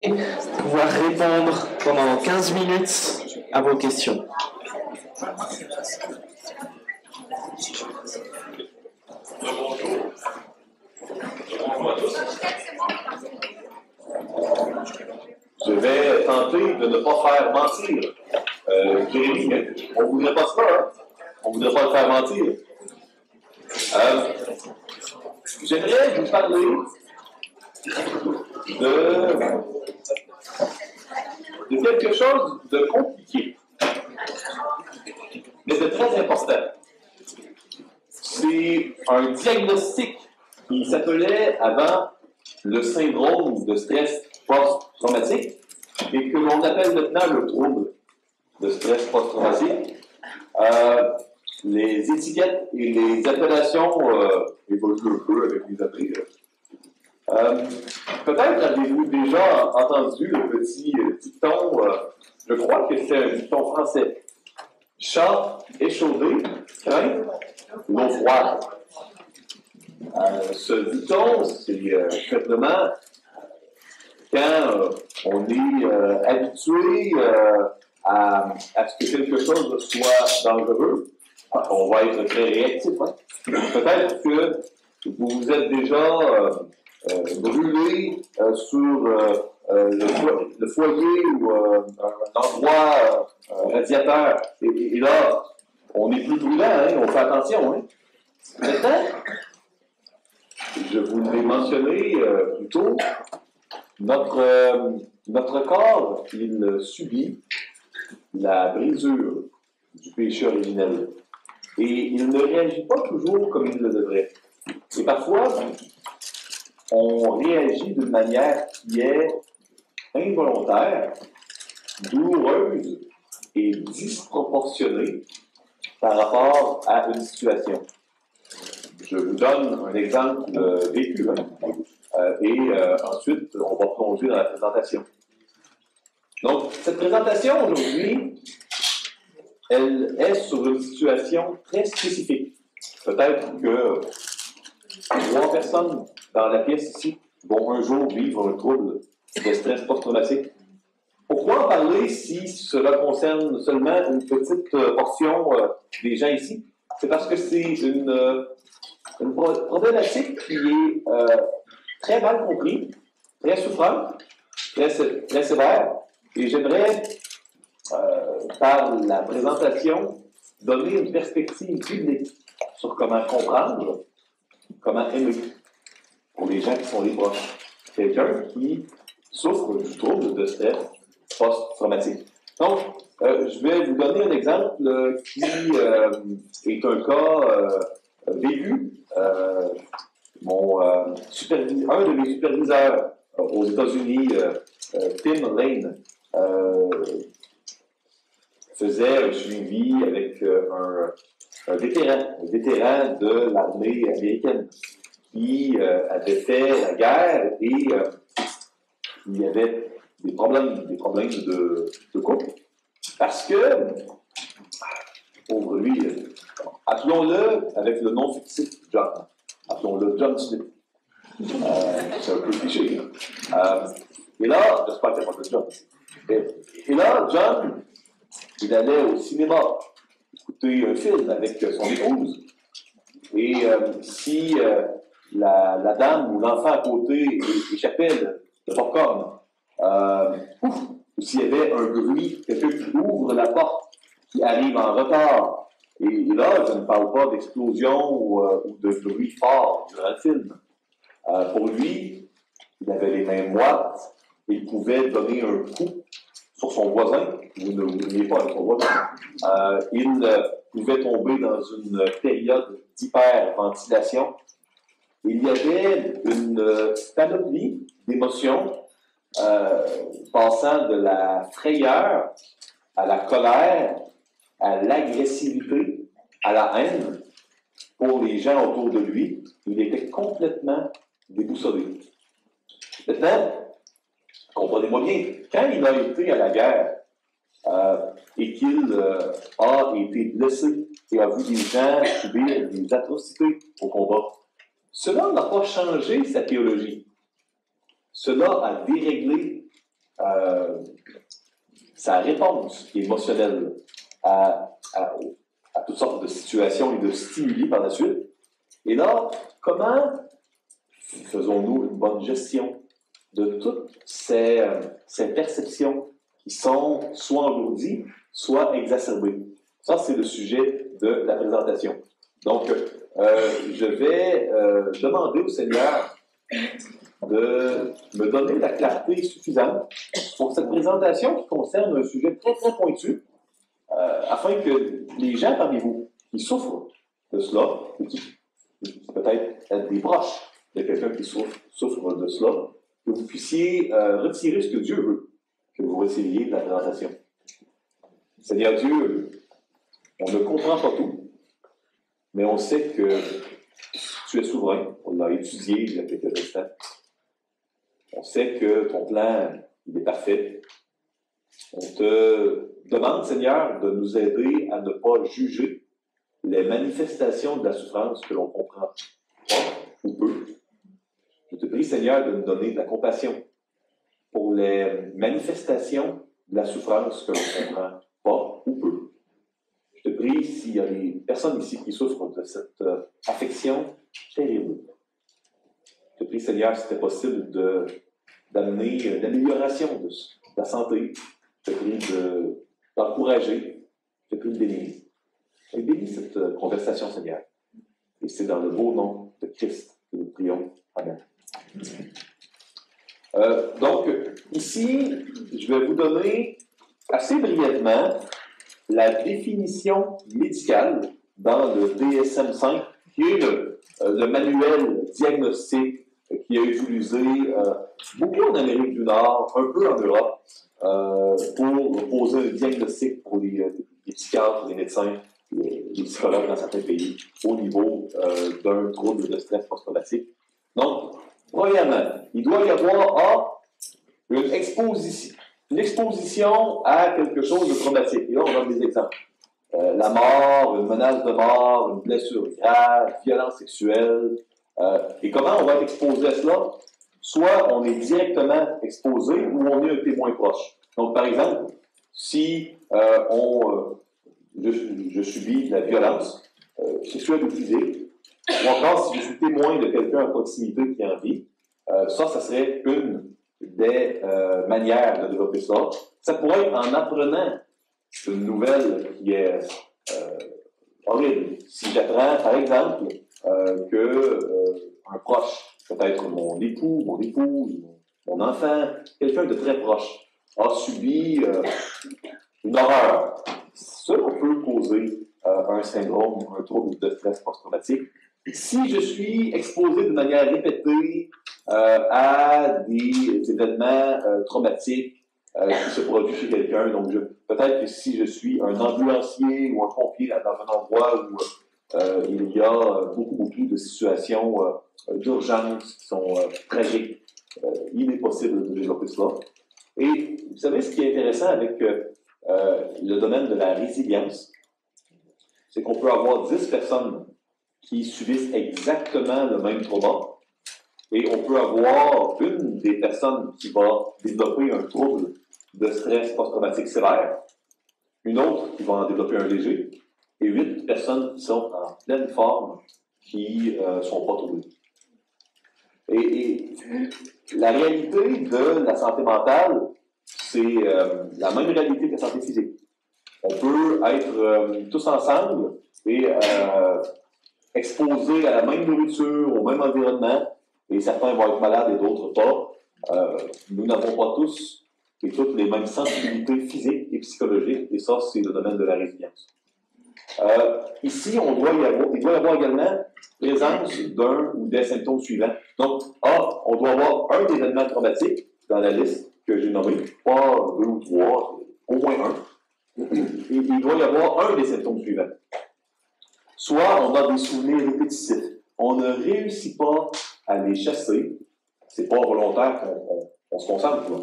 pouvoir répondre pendant 15 minutes à vos questions. Bonjour. Bonjour à tous. Je vais tenter de ne pas faire mentir. Jérémy, on ne voudrait pas ça, hein? On ne voudrait pas le faire mentir. J'aimerais vous parler de quelque chose de compliqué, mais de très important. C'est un diagnostic qui s'appelait avant le syndrome de stress post-traumatique et que l'on appelle maintenant le trouble de stress post-traumatique. Les étiquettes et les appellations évoluent un peu avec les années. Peut-être avez-vous déjà entendu le petit dicton, je crois que c'est un dicton français. Chat échaudé craint l'eau froide. Ce dicton, c'est simplement quand on est habitué à ce que quelque chose soit dangereux, on va être très réactif. Hein? Peut-être que vous vous êtes déjà brûlé sur le foyer ou un endroit radiateur. Et là, on est plus prudent, hein? On fait attention. Hein? Maintenant, je vous l'ai mentionné plus tôt, notre corps, il subit la brisure du péché originel. Et il ne réagit pas toujours comme il le devrait. Et parfois, on réagit d'une manière qui est involontaire, douloureuse et disproportionnée par rapport à une situation. Je vous donne un exemple vécu. Ensuite, on va plonger dans la présentation. Donc, cette présentation aujourd'hui, elle est sur une situation très spécifique. Peut-être que 3 personnes dans la pièce ici vont un jour vivre un trouble de stress post-traumatique. Pourquoi en parler si cela concerne seulement une petite portion des gens ici? C'est parce que c'est une problématique qui est très mal comprise, très souffrante, très sévère. Et j'aimerais, par la présentation, donner une perspective biblique sur comment comprendre, comment aimer pour les gens qui sont les proches. Quelqu'un qui souffre du trouble de stress post-traumatique. Donc, je vais vous donner un exemple qui est un cas vécu. Un de mes superviseurs aux États-Unis, Tim Lane, faisait un suivi avec un vétéran de l'armée américaine qui avait fait la guerre et il y avait des problèmes de couple. Parce que, pauvre lui, appelons-le avec le nom fictif John. Appelons-le John Smith. C'est un peu cliché. Et là, j'espère qu'il n'y a pas de John. Et là, John, il allait au cinéma écouter un film avec son épouse. Et si la dame ou l'enfant à côté échappait de popcorn, ou s'il y avait un bruit, quelqu'un qui ouvre la porte, qui arrive en retard, et là, je ne parle pas d'explosion ou de bruit fort durant le film. Pour lui, il avait les mains moites, et il pouvait donner un coup sur son voisin. Vous ne vouliez pas avec son voisin. Il pouvait tomber dans une période d'hyperventilation. Il y avait une panoplie d'émotions passant de la frayeur à la colère, à l'agressivité, à la haine pour les gens autour de lui. Il était complètement déboussolé. Maintenant, comprenez-moi bien, quand il a été à la guerre et qu'il a été blessé et a vu des gens subir des atrocités au combat, cela n'a pas changé sa théologie. Cela a déréglé sa réponse émotionnelle à toutes sortes de situations et de stimuli par la suite. Et là, comment faisons-nous une bonne gestion de toutes ces perceptions qui sont soit engourdies, soit exacerbées? Ça, c'est le sujet de la présentation. Donc, je vais demander au Seigneur de me donner la clarté suffisante pour cette présentation qui concerne un sujet très, très pointu, afin que les gens parmi vous qui souffrent de cela, ou qui peut-être être des proches de quelqu'un qui souffre de cela, que vous puissiez retirer ce que Dieu veut que vous retiriez de la présentation. Seigneur Dieu, on ne comprend pas tout, mais on sait que tu es souverain. On l'a étudié il y a quelques instants. On sait que ton plan, il est parfait. On te demande, Seigneur, de nous aider à ne pas juger les manifestations de la souffrance que l'on comprend pas ou peu. Je te prie, Seigneur, de nous donner de la compassion pour les manifestations de la souffrance que l'on comprend pas ou peu. Je te prie, s'il y a des personnes ici qui souffrent de cette affection terrible, je te prie, Seigneur, si c'était possible d'amener l'amélioration de la santé. Je te prie d'encourager, je te prie de bénir. Et bénis cette conversation, Seigneur. Et c'est dans le beau nom de Christ que nous prions. Amen. Donc, ici, je vais vous donner assez brièvement la définition médicale dans le DSM-5, qui est le manuel diagnostique qui a été utilisé beaucoup en Amérique du Nord, un peu en Europe, pour poser un diagnostic pour les psychiatres, les médecins, les psychologues dans certains pays, au niveau d'un trouble de stress post-traumatique. Donc, premièrement, il doit y avoir une exposition à quelque chose de traumatique. Et là, on donne des exemples. La mort, une menace de mort, une blessure grave, violence sexuelle. Et comment on va être exposé à cela? Soit on est directement exposé ou on est un témoin proche. Donc, par exemple, si je subis de la violence sexuelle ou physique, ou encore si je suis témoin de quelqu'un à proximité qui en vit, ça serait une des manières de développer ça. Ça pourrait être en apprenant une nouvelle qui est horrible. Si j'apprends, par exemple, qu'un proche, peut-être mon époux, mon épouse, mon enfant, quelqu'un de très proche, a subi une horreur, cela peut causer un syndrome, un trouble de stress post-traumatique. Si je suis exposé de manière répétée à des événements traumatiques qui se produisent chez quelqu'un, donc peut-être que si je suis un ambulancier ou un pompier dans un endroit où il y a beaucoup de situations d'urgence qui sont tragiques, il est possible de développer cela. Et vous savez, ce qui est intéressant avec le domaine de la résilience, c'est qu'on peut avoir 10 personnes qui subissent exactement le même trauma, et on peut avoir une des personnes qui va développer un trouble de stress post-traumatique sévère, une autre qui va en développer un léger, et 8 personnes qui sont en pleine forme qui ne sont pas troublées. Et la réalité de la santé mentale, c'est la même réalité que la santé physique. On peut être tous ensemble et exposés à la même nourriture, au même environnement, et certains vont être malades et d'autres pas. Nous n'avons pas tous et toutes les mêmes sensibilités physiques et psychologiques, et ça, c'est le domaine de la résilience. Ici, il doit y avoir également présence d'un ou des symptômes suivants. Donc, on doit avoir un événement traumatique dans la liste que j'ai nommé, pas 2 ou 3, au moins un. Et il doit y avoir un des symptômes suivants. Soit on a des souvenirs répétitifs. On ne réussit pas à les chasser. C'est pas volontaire qu'on se concentre, là.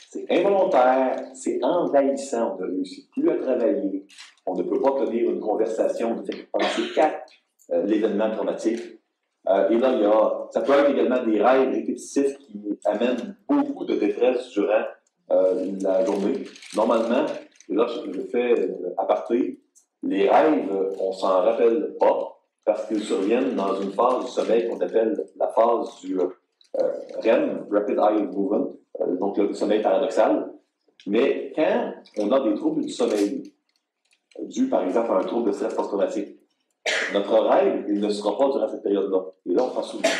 C'est involontaire, c'est envahissant. On ne réussit plus à travailler. On ne peut pas tenir une conversation, on ne fait penser qu'à l'événement traumatique. Et là, ça peut être également des rêves répétitifs qui amènent beaucoup de détresse durant la journée. Normalement, et là je fais aparté, les rêves, on s'en rappelle pas parce qu'ils surviennent dans une phase du sommeil qu'on appelle la phase du REM, Rapid Eye Movement, donc le sommeil paradoxal. Mais quand on a des troubles du sommeil, dus par exemple à un trouble de stress post-traumatique, notre rêve, il ne sera pas durant cette période-là. Et là, on s'en souvient.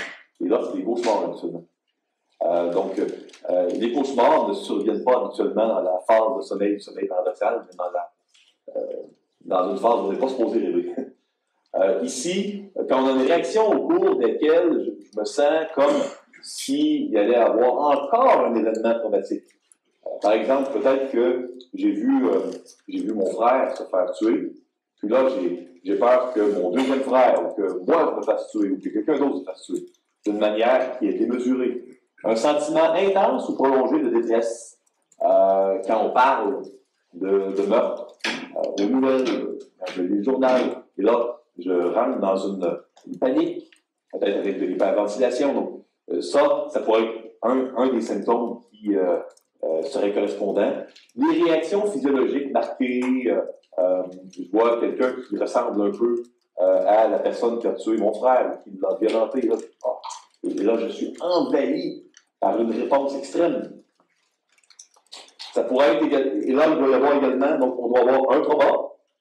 Et là, c'est des cauchemars habituellement. Donc, les cauchemars ne surviennent pas habituellement dans la phase de sommeil du sommeil paradoxal, mais dans une phase où on n'est pas supposé rêver. Ici, quand on a une réaction au cours desquelles je me sens comme s'il y allait avoir encore un événement traumatique. Par exemple, peut-être que j'ai vu mon frère se faire tuer, puis là, j'ai peur que mon deuxième frère, ou que moi, je me fasse tuer, ou que quelqu'un d'autre se fasse tuer, d'une manière qui est démesurée. Un sentiment intense ou prolongé de détresse quand on parle de meurtre, de nouvelles, quand je lis le journal, et là, je rentre dans une panique, peut-être avec de l'hyperventilation. Donc, ça pourrait être un des symptômes qui serait correspondant. Les réactions physiologiques marquées, je vois quelqu'un qui ressemble un peu à la personne qui a tué mon frère, qui l'a violenté. Là, et là, je suis envahi par une réponse extrême. Ça pourrait être et là, il doit y avoir également, donc on doit avoir un trauma,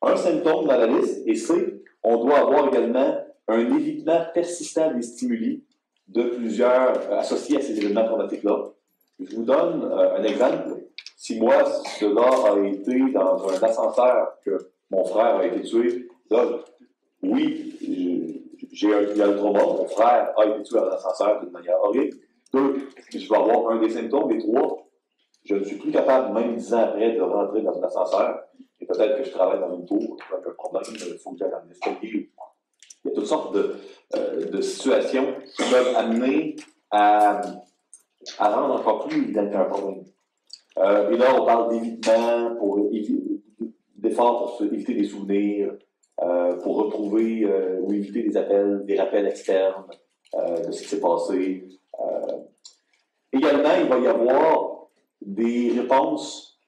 un symptôme dans la liste, et C, on doit avoir également un évitement persistant des stimuli de plusieurs associés à ces événements traumatiques-là. Je vous donne un exemple. Si moi, cela a été dans un ascenseur que mon frère a été tué, là, oui, il y a le trauma, mon frère a été tué dans l'ascenseur d'une manière horrible. 2, je vais avoir un des symptômes. Et 3, je ne suis plus capable, même 10 ans après, de rentrer dans un ascenseur. Et peut-être que je travaille dans une tour, avec un problème, il faut que j'aille dans l'escalier. Il y a toutes sortes de situations qui peuvent amener à rendre encore plus évident qu'un problème. Et là, on parle d'évitement, d'efforts pour éviter des souvenirs, pour retrouver ou éviter des rappels externes de ce qui s'est passé. Également, il va y avoir des réponses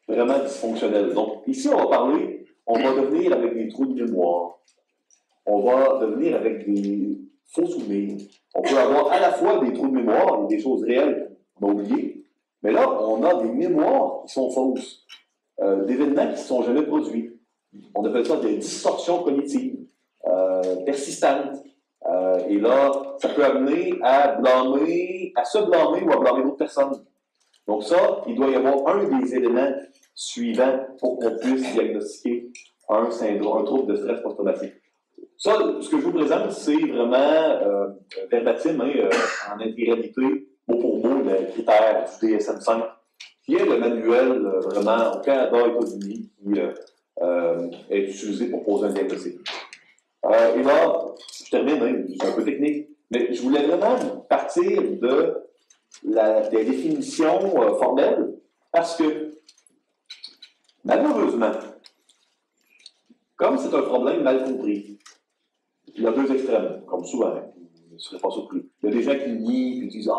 vraiment dysfonctionnelles. Donc, ici, on va devenir avec des trous de mémoire. On va devenir avec des faux souvenirs. On peut avoir à la fois des trous de mémoire et des choses réelles qu'on a oubliées, mais là, on a des mémoires qui sont fausses, d'événements qui ne se sont jamais produits. On appelle ça des distorsions cognitives persistantes. Et là, ça peut amener à se blâmer ou à blâmer d'autres personnes. Donc ça, il doit y avoir un des éléments suivants pour qu'on puisse diagnostiquer un trouble de stress post-traumatique. Ça, ce que je vous présente, c'est vraiment verbatim, en intégralité, mot pour mot, le critère du DSM-5, qui est le manuel vraiment au Canada et aux États-Unis qui est utilisé pour poser un diagnostic. Et là, je termine, c'est un peu technique, mais je voulais vraiment partir des définitions formelles, parce que, malheureusement, comme c'est un problème mal compris, il y a deux extrêmes, comme souvent, je ne serais pas surpris. Il y a des gens qui nient et disent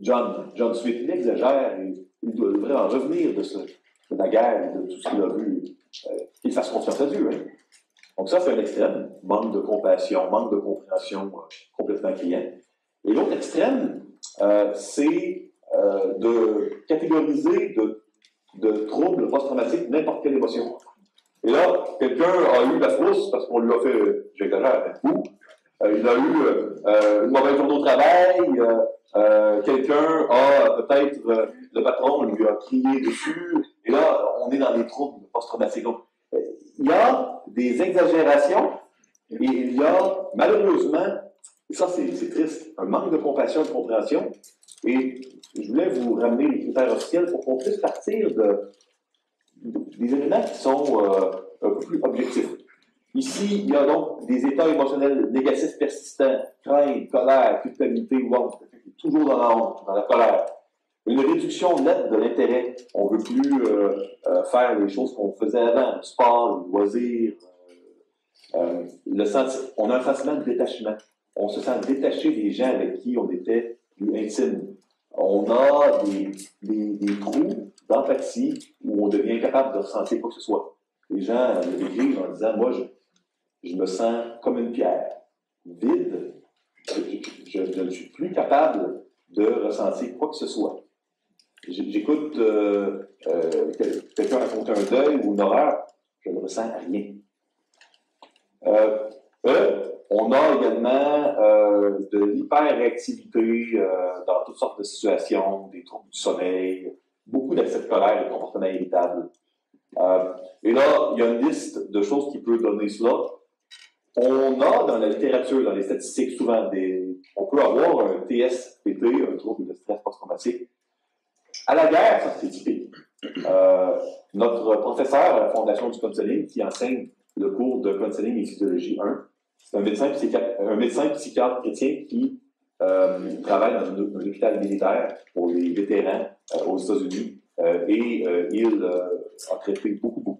John Smith, il exagère, il devrait en revenir de la guerre et de tout ce qu'il a vu, qu'il fasse confiance à Dieu. Hein. Donc, ça, c'est un extrême, manque de compassion, manque de compréhension complètement criant. Et l'autre extrême, c'est de catégoriser de troubles post-traumatiques n'importe quelle émotion. Et là, quelqu'un a eu la frousse parce qu'on lui a fait, j'exagère, un coup. Il a eu une mauvaise journée au travail. Quelqu'un a peut-être, le patron lui a crié dessus. Et là, on est dans les troubles post-traumatiques. Donc, il y a des exagérations et il y a, malheureusement, et ça c'est triste, un manque de compassion et de compréhension. Et je voulais vous ramener les critères officiels pour qu'on puisse partir des éléments qui sont un peu plus objectifs. Ici, il y a donc des états émotionnels négatifs persistants, crainte, colère, culpabilité ou honte, toujours dans la honte, dans la colère. Une réduction nette de l'intérêt. On ne veut plus faire les choses qu'on faisait avant, le sport, le loisir. On a un sentiment de détachement. On se sent détaché des gens avec qui on était plus intime. On a des trous d'empathie où on devient incapable de ressentir quoi que ce soit. Les gens le décrivent en disant, moi, je me sens comme une pierre, vide, je ne suis plus capable de ressentir quoi que ce soit. J'écoute quelqu'un raconter un deuil ou une horreur, je ne ressens rien. On a également de l'hyperréactivité dans toutes sortes de situations, des troubles du sommeil, beaucoup d'accès de colère et de comportements irritables. Et là, il y a une liste de choses qui peut donner cela. On a dans la littérature, dans les statistiques, souvent on peut avoir un TSPT, un trouble de stress post-traumatique. À la guerre, ça c'est typique. Notre professeur à la Fondation du counseling qui enseigne le cours de counseling et physiologie 1, c'est un médecin psychiatre chrétien qui travaille dans un hôpital militaire pour les vétérans aux États-Unis et il a traité beaucoup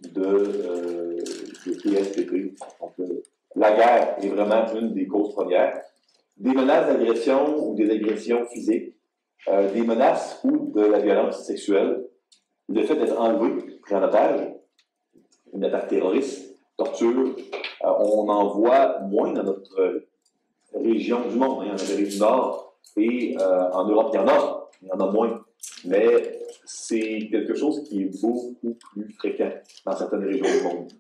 de TSPT. Donc, la guerre est vraiment une des causes premières. Des menaces d'agression ou des agressions physiques, des menaces ou de la violence sexuelle, le fait d'être enlevé, pris en otage, une attaque terroriste, torture, on en voit moins dans notre région du monde, en Amérique du Nord et en Europe, il y en a moins. Mais c'est quelque chose qui est beaucoup plus fréquent dans certaines régions du monde.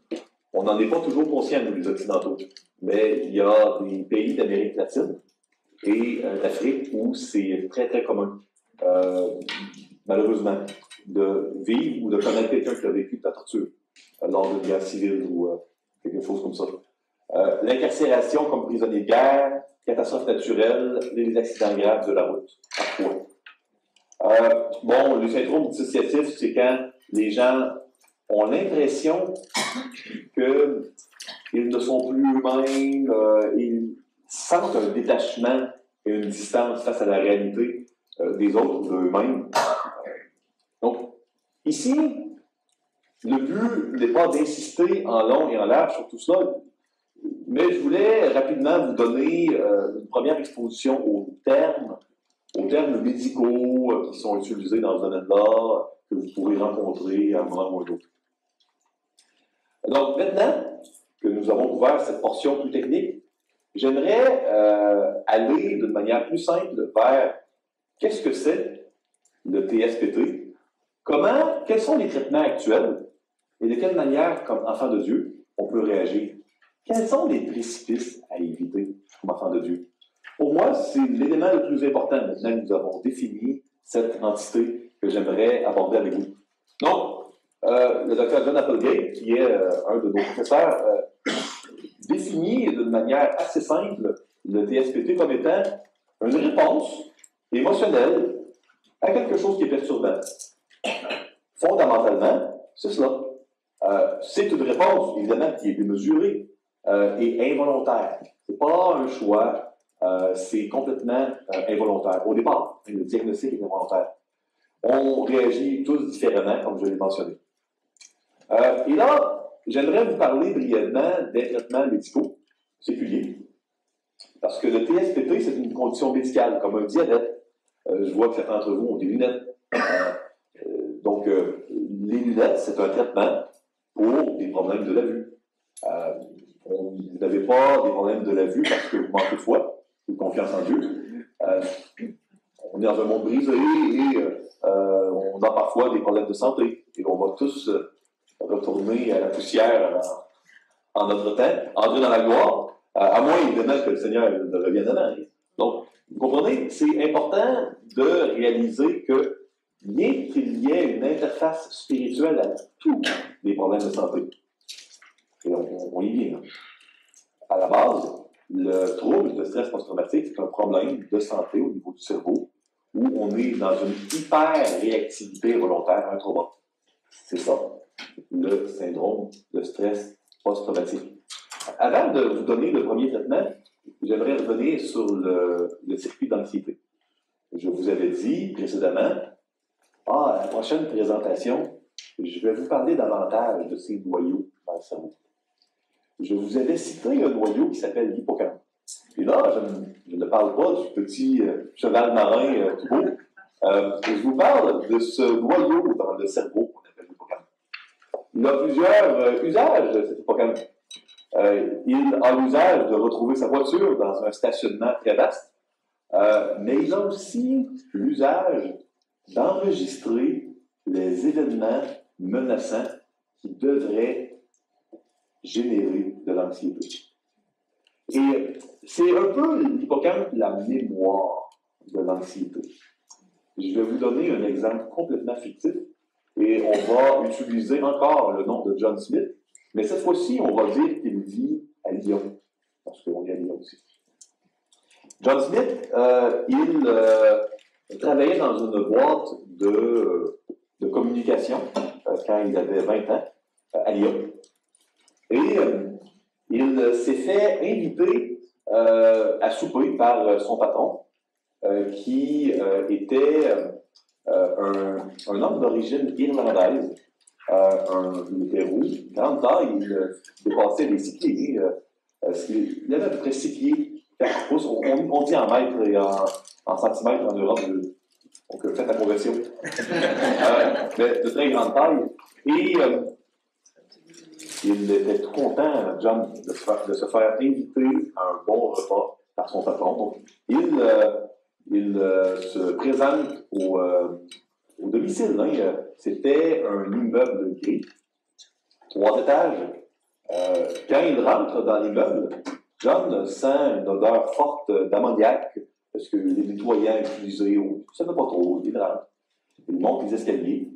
On n'en est pas toujours conscient, nous, les Occidentaux, mais il y a des pays d'Amérique latine et d'Afrique où c'est très, très commun, malheureusement, de vivre ou de connaître quelqu'un qui a vécu de la torture lors d'une guerre civile ou quelque chose comme ça. L'incarcération comme prisonnier de guerre, catastrophes naturelles, les accidents graves de la route, parfois. Le syndrome dissociatif, c'est quand les gens ont l'impression qu'ils ne sont plus eux-mêmes, ils sentent un détachement et une distance face à la réalité des autres, d'eux-mêmes. Donc, ici, le but n'est pas d'insister en long et en large sur tout cela, mais je voulais rapidement vous donner une première exposition aux termes médicaux qui sont utilisés dans ce domaine-là, que vous pourrez rencontrer à un moment ou à un autre. Donc, maintenant que nous avons ouvert cette portion plus technique, j'aimerais aller d'une manière plus simple vers qu'est-ce que c'est le TSPT, quels sont les traitements actuels et de quelle manière, comme enfant de Dieu, on peut réagir. Quels sont les précipices à éviter comme enfant de Dieu? Pour moi, c'est l'élément le plus important. Maintenant, nous avons défini cette entité que j'aimerais aborder avec vous. Donc, le Dr. John Applegate, qui est un de nos professeurs, définit d'une manière assez simple le TSPT comme étant une réponse émotionnelle à quelque chose qui est perturbant. Fondamentalement, c'est cela. C'est une réponse, évidemment, qui est démesurée et involontaire. Ce n'est pas un choix, c'est complètement involontaire. Au départ, le diagnostic est involontaire. On réagit tous différemment, comme je l'ai mentionné. Et là, j'aimerais vous parler brièvement des traitements médicaux séculiers. Parce que le TSPT, c'est une condition médicale, comme un diabète. Je vois que certains d'entre vous ont des lunettes. Donc, les lunettes, c'est un traitement pour des problèmes de la vue. Vous n'avez pas des problèmes de la vue parce que vous manquez de foi, ou de confiance en Dieu. On est dans un monde brisé et on a parfois des problèmes de santé. Et on va tous retourner à la poussière en notre temps, entrer dans la gloire, à moins évidemment que le Seigneur ne revienne avant. Donc, vous comprenez, c'est important de réaliser que bien qu'il y ait une interface spirituelle à tous les problèmes de santé, et on y vient. À la base, le trouble de stress post-traumatique, c'est un problème de santé au niveau du cerveau où on est dans une hyper-réactivité volontaire à un trauma. C'est ça, le syndrome de stress post-traumatique. Avant de vous donner le premier traitement, j'aimerais revenir sur le circuit d'anxiété. Je vous avais dit précédemment, à la prochaine présentation, je vais vous parler davantage de ces noyaux dans le cerveau. Je vous avais cité un noyau qui s'appelle l'hippocampe. Et là, je ne parle pas du petit cheval marin tout beau. Je vous parle de ce noyau dans le cerveau qu'on appelle l'hippocampe. Il a plusieurs usages, cet hippocampe. Il a l'usage de retrouver sa voiture dans un stationnement très vaste, mais il a aussi l'usage d'enregistrer les événements menaçants qui devraient générer de l'anxiété. Et c'est un peu l'hippocampe, la mémoire de l'anxiété. Je vais vous donner un exemple complètement fictif et on va utiliser encore le nom de John Smith, mais cette fois-ci, on va dire qu'il vit à Lyon, parce qu'on est à Lyon aussi. John Smith, il travaillait dans une boîte de communication quand il avait 20 ans à Lyon. Et il s'est fait inviter à souper par son patron, qui était un homme d'origine irlandaise. Il était roux, grande taille, il dépassait les 6 pieds. Il avait à peu près 6 pieds, 4 pouces. On dit en mètres et en centimètres en Europe. Donc, faites la conversion. Mais de très grande taille. Et il était tout content, John, de se faire inviter à un bon repas par son patron. Donc, il se présente au domicile. Hein. C'était un immeuble gris, 3 étages. Quand il rentre dans l'immeuble, John sent une odeur forte d'ammoniac, parce que les nettoyants utilisés, ça ne va pas trop, il rentre. Il monte les escaliers.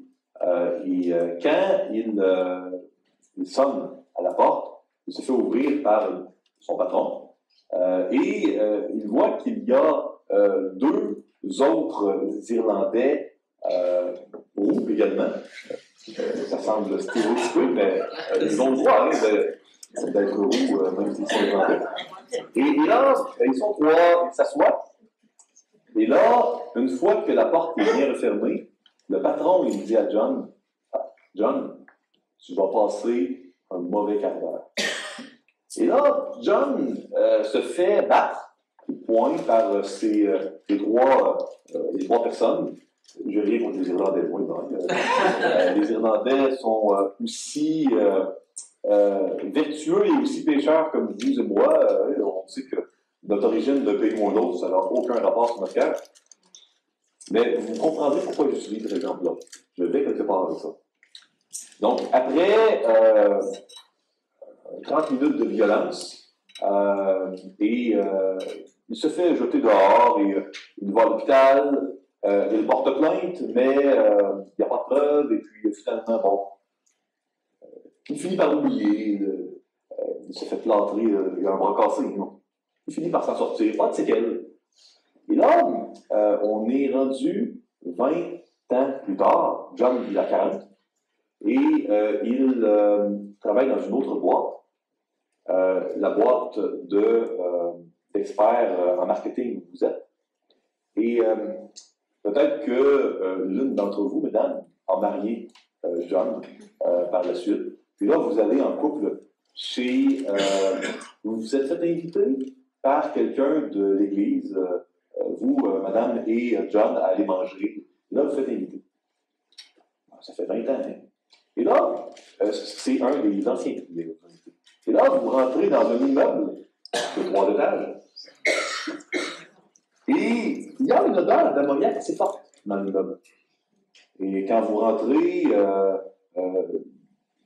Et quand il sonne à la porte, il se fait ouvrir par son patron. Et il voit qu'il y a 2 autres Irlandais roux également. Ça semble stéréotypé, mais ils ont le droit d'être roux, même s'ils sont Irlandais. Et là, ils sont 3, ils s'assoient. Et là, une fois que la porte est bien refermée, le patron il dit à John, John, tu vas passer un mauvais quart d'heure. Et là, John se fait battre au point par les trois personnes. Je ris contre les Irlandais, moi, les Irlandais sont aussi vertueux et aussi pécheurs comme vous et moi. On sait que notre origine d'un pays ou un autre, ça n'a aucun rapport sur notre cœur. Mais vous comprendrez pourquoi j'utilise cet exemple-là. Je vais quelque part avec ça. Donc, après 30 minutes de violence, il se fait jeter dehors et il va à l'hôpital. Il porte plainte, mais il n'y a pas de preuve, et puis finalement, bon, il finit par oublier, il se fait plâtrer, il a un bras cassé, non. Il finit par s'en sortir, pas de séquelles. Et là, on est rendu 20 ans plus tard, John il a 40, et il travaille dans une autre boîte, la boîte d'experts en marketing où vous êtes. Et peut-être que l'une d'entre vous, mesdames, a marié John par la suite. Puis là, vous allez en couple chez... vous vous êtes fait inviter par quelqu'un de l'Église, vous, madame et John, à aller manger. Et là, vous faites inviter. Ça fait 20 ans, hein? Et là, c'est un des anciens qui les a invités. Et là, vous rentrez dans un immeuble de 3 étages. Et il y a une odeur d'ammoniac assez forte dans l'immeuble. Et quand vous rentrez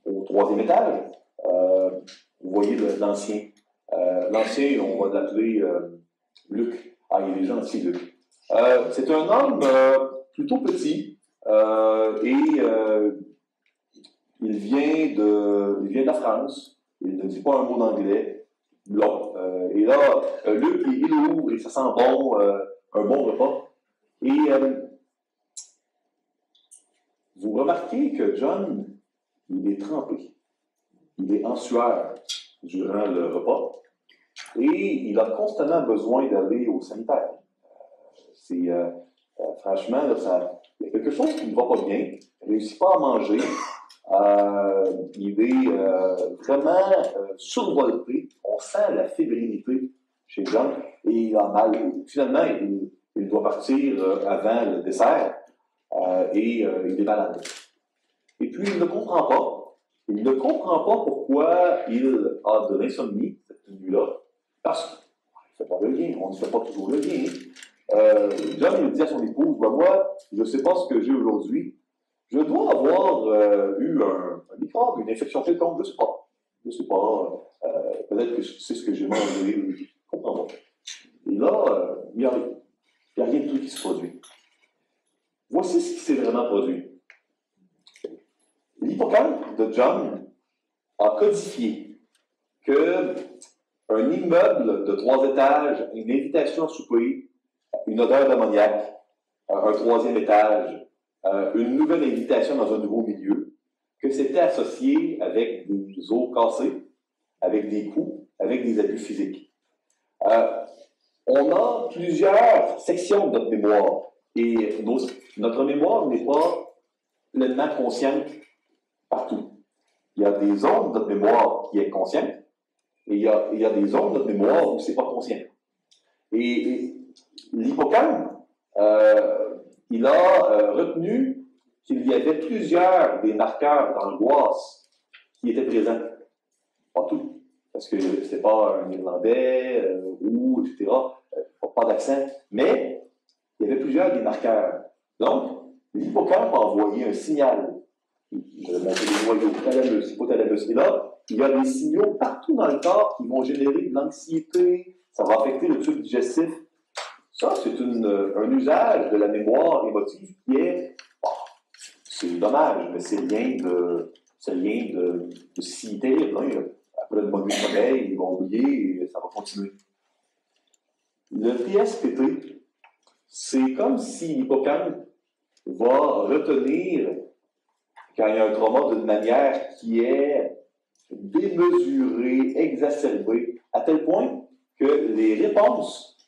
au 3e étage, vous voyez l'ancien. L'ancien, on va l'appeler Luc. Ah, il est gentil, Luc. C'est un homme plutôt petit et il vient de la France. Il ne dit pas un mot d'anglais. Blond. Et là, Luc, il ouvre et ça sent bon, un bon repas. Et vous remarquez que John, il est trempé. Il est en sueur durant le repas. Et il a constamment besoin d'aller au sanitaire. Franchement, là, il y a quelque chose qui ne va pas bien. Il ne réussit pas à manger. Il est vraiment survolté. On sent la fébrilité chez John, et il a mal. Finalement, il doit partir avant le dessert, et il est malade. Et puis, il ne comprend pas. Il ne comprend pas pourquoi il a de l'insomnie cette nuit-là, parce qu'il ne fait pas le lien, on ne fait pas toujours le lien. John, il dit à son épouse, ben moi, je ne sais pas ce que j'ai aujourd'hui, je dois avoir eu un microbe, une infection quelconque, je ne sais pas. Je ne sais pas, peut-être que c'est ce que j'ai mangé, je ne comprends pas. Et là, il n'y a rien de tout qui se produit. Voici ce qui s'est vraiment produit. L'hippocampe de John a codifié qu'un immeuble de 3 étages, une invitation à souper, une odeur d'ammoniac, un 3e étage, une nouvelle invitation dans un nouveau milieu, que c'était associé avec des os cassés, avec des coups, avec des abus physiques. On a plusieurs sections de notre mémoire, et notre mémoire n'est pas pleinement consciente partout. Il y a des zones de notre mémoire qui est consciente, et il y a des zones de notre mémoire où ce n'est pas conscient. Et l'hippocampe, il a retenu qu'il y avait plusieurs des marqueurs d'angoisse qui étaient présents. Pas tout, parce que ce n'était pas un Irlandais, ou, etc., pas d'accent, mais il y avait plusieurs des marqueurs. Donc, l'hippocampe a envoyé un signal. Je vais montrer les noyaux, thalamus, hypothalamus. Et là, il y a des signaux partout dans le corps qui vont générer de l'anxiété, ça va affecter le tube digestif. Ça, c'est un usage de la mémoire émotive qui est, c'est dommage, mais c'est rien de si terrible. Hein. Après le mauvais sommeil, ils vont oublier et ça va continuer. Le TSPT, c'est comme si l'hippocampe va retenir quand il y a un trauma d'une manière qui est démesurée, exacerbée, à tel point que les réponses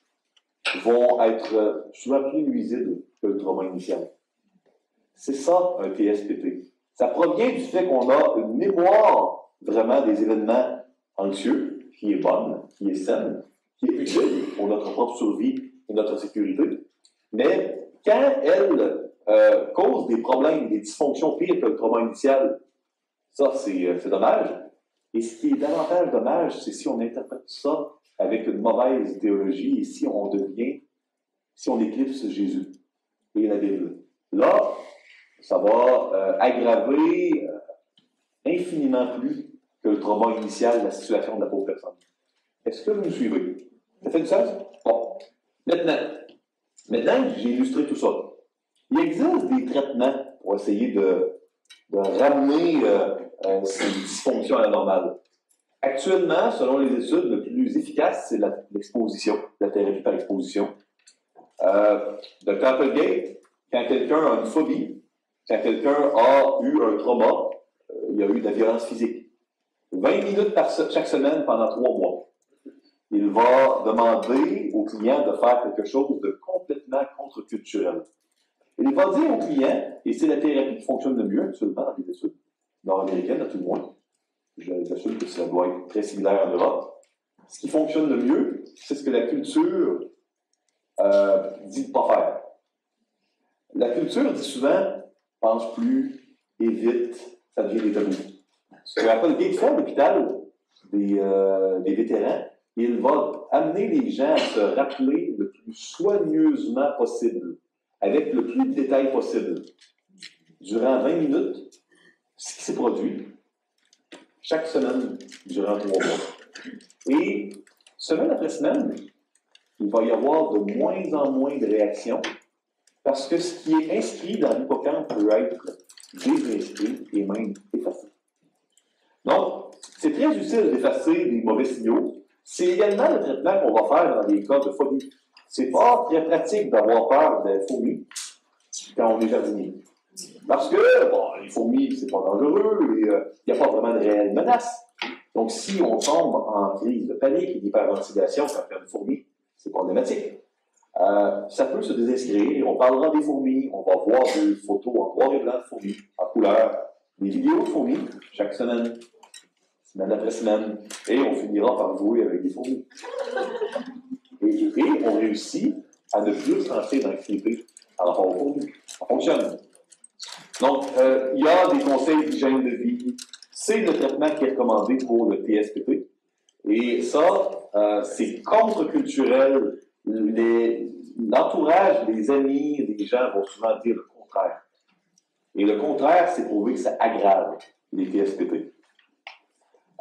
vont être souvent plus nuisibles que le trauma initial. C'est ça, un TSPT. Ça provient du fait qu'on a une mémoire vraiment des événements anxieux, qui est bonne, qui est saine, qui est utile pour notre propre survie et notre sécurité. Mais quand elle cause des problèmes, des dysfonctions pires que le trauma initial, ça, c'est dommage. Et ce qui est davantage dommage, c'est si on interprète ça avec une mauvaise théologie et si on éclipse Jésus et la Bible. Là, ça va aggraver infiniment plus que le trauma initial, la situation de la pauvre personne. Est-ce que vous me suivez? Ça fait du sens? Bon. Maintenant que j'ai illustré tout ça, il existe des traitements pour essayer de ramener ces dysfonctions à la normale. Actuellement, selon les études, le plus efficace, c'est l'exposition, la thérapie par exposition. Dr. Applegate, quand quelqu'un a une phobie, quand quelqu'un a eu un trauma, il y a eu de la violence physique. 20 minutes chaque semaine pendant 3 mois. Il va demander au client de faire quelque chose de complètement contre-culturel. Il va dire au client, et c'est la thérapie qui fonctionne le mieux actuellement dans les études nord-américaines, à tout le moins. J'assume que ça doit être très similaire en Europe. Ce qui fonctionne le mieux, c'est ce que la culture dit de ne pas faire. La culture dit souvent pense plus, évite, ça devient des tabous. Ce que Applegate fait à l'hôpital des vétérans, il va amener les gens à se rappeler le plus soigneusement possible, avec le plus de détails possible, durant 20 minutes, ce qui s'est produit chaque semaine durant 3 mois. Et semaine après semaine, il va y avoir de moins en moins de réactions parce que ce qui est inscrit dans l'hippocampe peut être désinscrit et même effacé. Donc, c'est très utile d'effacer des mauvais signaux. C'est également le traitement qu'on va faire dans les cas de phobie. C'est pas très pratique d'avoir peur des fourmis quand on est jardinier. Parce que, bon, les fourmis, c'est pas dangereux, il n'y a pas vraiment de réelle menace. Donc, si on tombe en crise de panique et d'hyperventilation quand il y a une fourmi, c'est problématique. Ça peut se désinscrire, on parlera des fourmis, on va voir des photos en noir et blanc de fourmis, en couleur, des vidéos de fourmis chaque semaine. semaine après semaine, et on finira par jouer avec des fourmis. Et on réussit à ne plus rentrer dans l'anxiété par rapport aux fourmis. Ça fonctionne. Donc, il y a des conseils d'hygiène de vie. C'est le traitement qui est recommandé pour le TSPT. Et ça, c'est contre-culturel. L'entourage, les amis, les gens vont souvent dire le contraire. Et le contraire, c'est prouvé que ça aggrave les TSPT.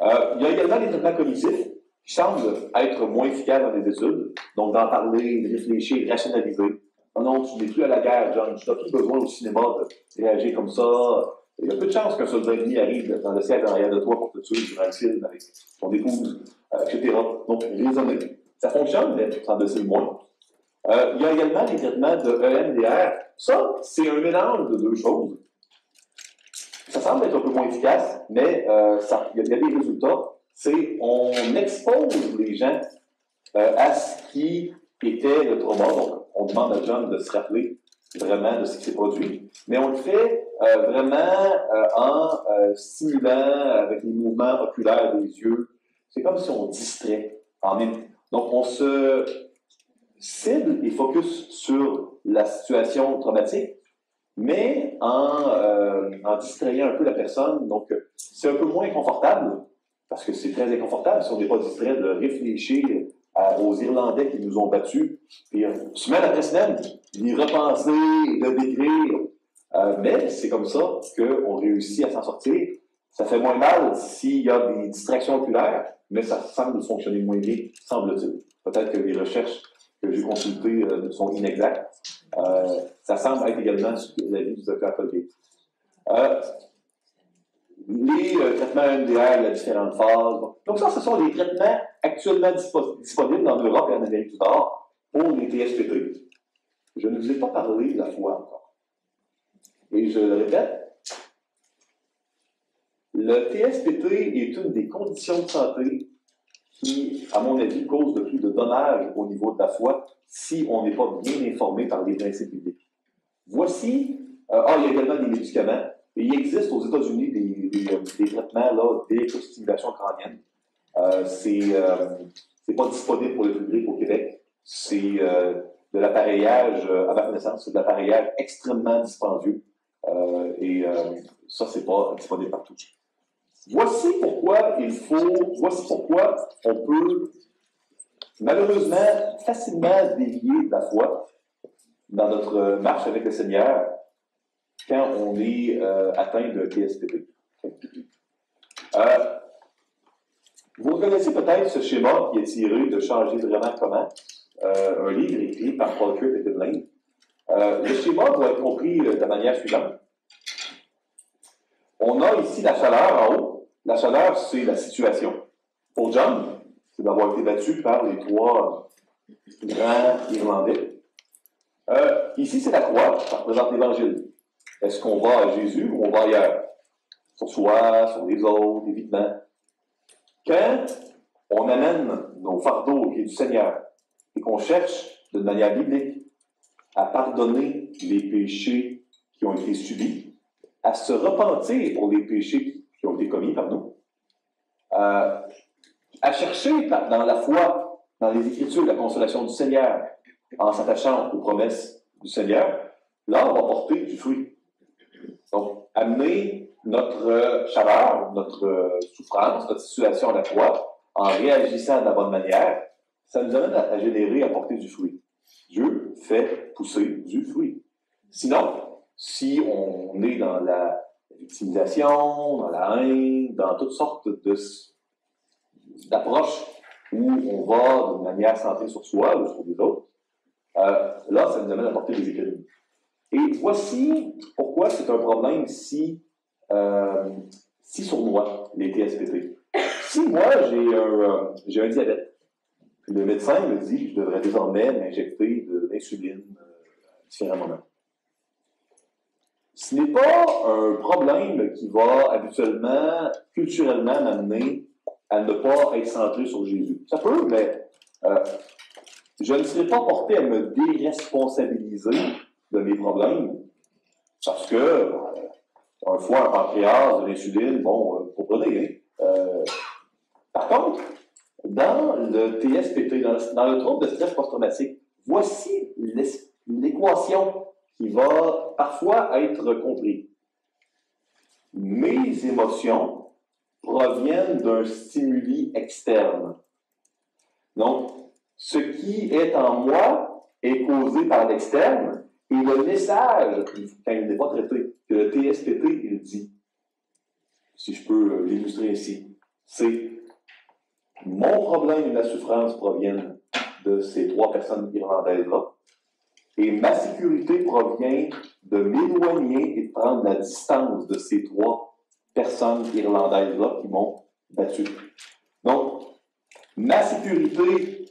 Il y a également des traitements cognitifs qui semblent être moins efficaces dans les études. Donc, d'en parler, de réfléchir, rationaliser. Non, tu n'es plus à la guerre, John. Tu n'as plus besoin au cinéma de réagir comme ça. Il y a peu de chances qu'un soldat ennemi arrive dans le siècle en arrière de toi pour te tuer durant le film avec ton épouse, etc. Donc, raisonner. Ça fonctionne, mais ça en décide moins. Il y a également des traitements de EMDR. Ça, c'est un mélange de deux choses. Ça semble être un peu moins efficace, mais il y a des résultats. C'est on expose les gens à ce qui était le trauma. Donc, on demande à John de se rappeler vraiment de ce qui s'est produit, mais on le fait vraiment en stimulant avec les mouvements oculaires des yeux. C'est comme si on distrait. Donc, on se cible et focus sur la situation traumatique, mais en distrayant un peu la personne. Donc, c'est un peu moins confortable, parce que c'est très inconfortable si on n'est pas distrait de réfléchir aux Irlandais qui nous ont battus, puis semaine après semaine, d'y repenser, de décrire. Mais c'est comme ça qu'on réussit à s'en sortir. Ça fait moins mal s'il y a des distractions oculaires, mais ça semble fonctionner moins bien, semble-t-il. Peut-être que les recherches que j'ai consultées sont inexactes. Ça semble être également l'avis du docteur Colgate. Les traitements MDR, il y a différentes phases. Donc ça, ce sont les traitements actuellement disponibles en Europe et en Amérique du Nord pour les TSPT. Je ne vous ai pas parlé de la foi encore. Et je le répète, le TSPT est une des conditions de santé qui, à mon avis, cause le plus de dommages au niveau de la foi si on n'est pas bien informé par les principes bibliques. Voici, il y a également des médicaments. Et il existe aux États-Unis des traitements d'électrostimulation crânienne. C'est pas disponible pour le public au Québec. C'est de l'appareillage, à ma connaissance, c'est de l'appareillage extrêmement dispendieux. Ça, c'est pas disponible partout. Voici pourquoi on peut malheureusement facilement dévier de la foi dans notre marche avec le Seigneur quand on est atteint de TSPT. Vous reconnaissez peut-être ce schéma qui est tiré de Changer vraiment comment, un livre écrit par Paul Kirk et Tim Lane. Le schéma doit être compris de la manière suivante. On a ici la chaleur en haut. La chaleur, c'est la situation. Pour John, c'est d'avoir été battu par les trois grands Irlandais. Ici, c'est la croix, ça représente l'Évangile. Est-ce qu'on va à Jésus ou on va ailleurs? Sur soi, sur les autres, évidemment. Quand on amène nos fardeaux au pied du Seigneur et qu'on cherche, de manière biblique, à pardonner les péchés qui ont été subis, à se repentir pour les péchés qui ont été commis par nous, à chercher dans la foi, dans les Écritures, la consolation du Seigneur, en s'attachant aux promesses du Seigneur, là, on va porter du fruit. Donc, amener notre chaleur, notre souffrance, notre situation à la croix, en réagissant de la bonne manière, ça nous amène à générer, à porter du fruit. Dieu fait pousser du fruit. Sinon, si on est dans la victimisation, dans la haine, dans toutes sortes d'approches où on va de manière centrée sur soi ou sur les autres, là, ça nous amène à porter des économies. Et voici pourquoi c'est un problème si sournois, les TSPT. Si moi, j'ai un diabète, le médecin me dit que je devrais désormais m'injecter de l'insuline à différents moments. Ce n'est pas un problème qui va habituellement, culturellement, m'amener à ne pas être centré sur Jésus. Ça peut, mais je ne serai pas porté à me déresponsabiliser de mes problèmes parce que un foie, un pancréas, de l'insuline, bon, vous comprenez, hein? Par contre, dans le TSPT, dans le trouble de stress post-traumatique, voici l'équation qui va parfois être comprise. Mes émotions proviennent d'un stimuli externe. Donc, ce qui est en moi est causé par l'externe et le message, quand il n'est pas traité, que le TSPT, il dit, si je peux l'illustrer ici, c'est mon problème et ma souffrance proviennent de ces 3 personnes irlandaises-là et ma sécurité provient de m'éloigner et de prendre la distance de ces 3 personnes irlandaises-là qui m'ont battu. Donc, ma sécurité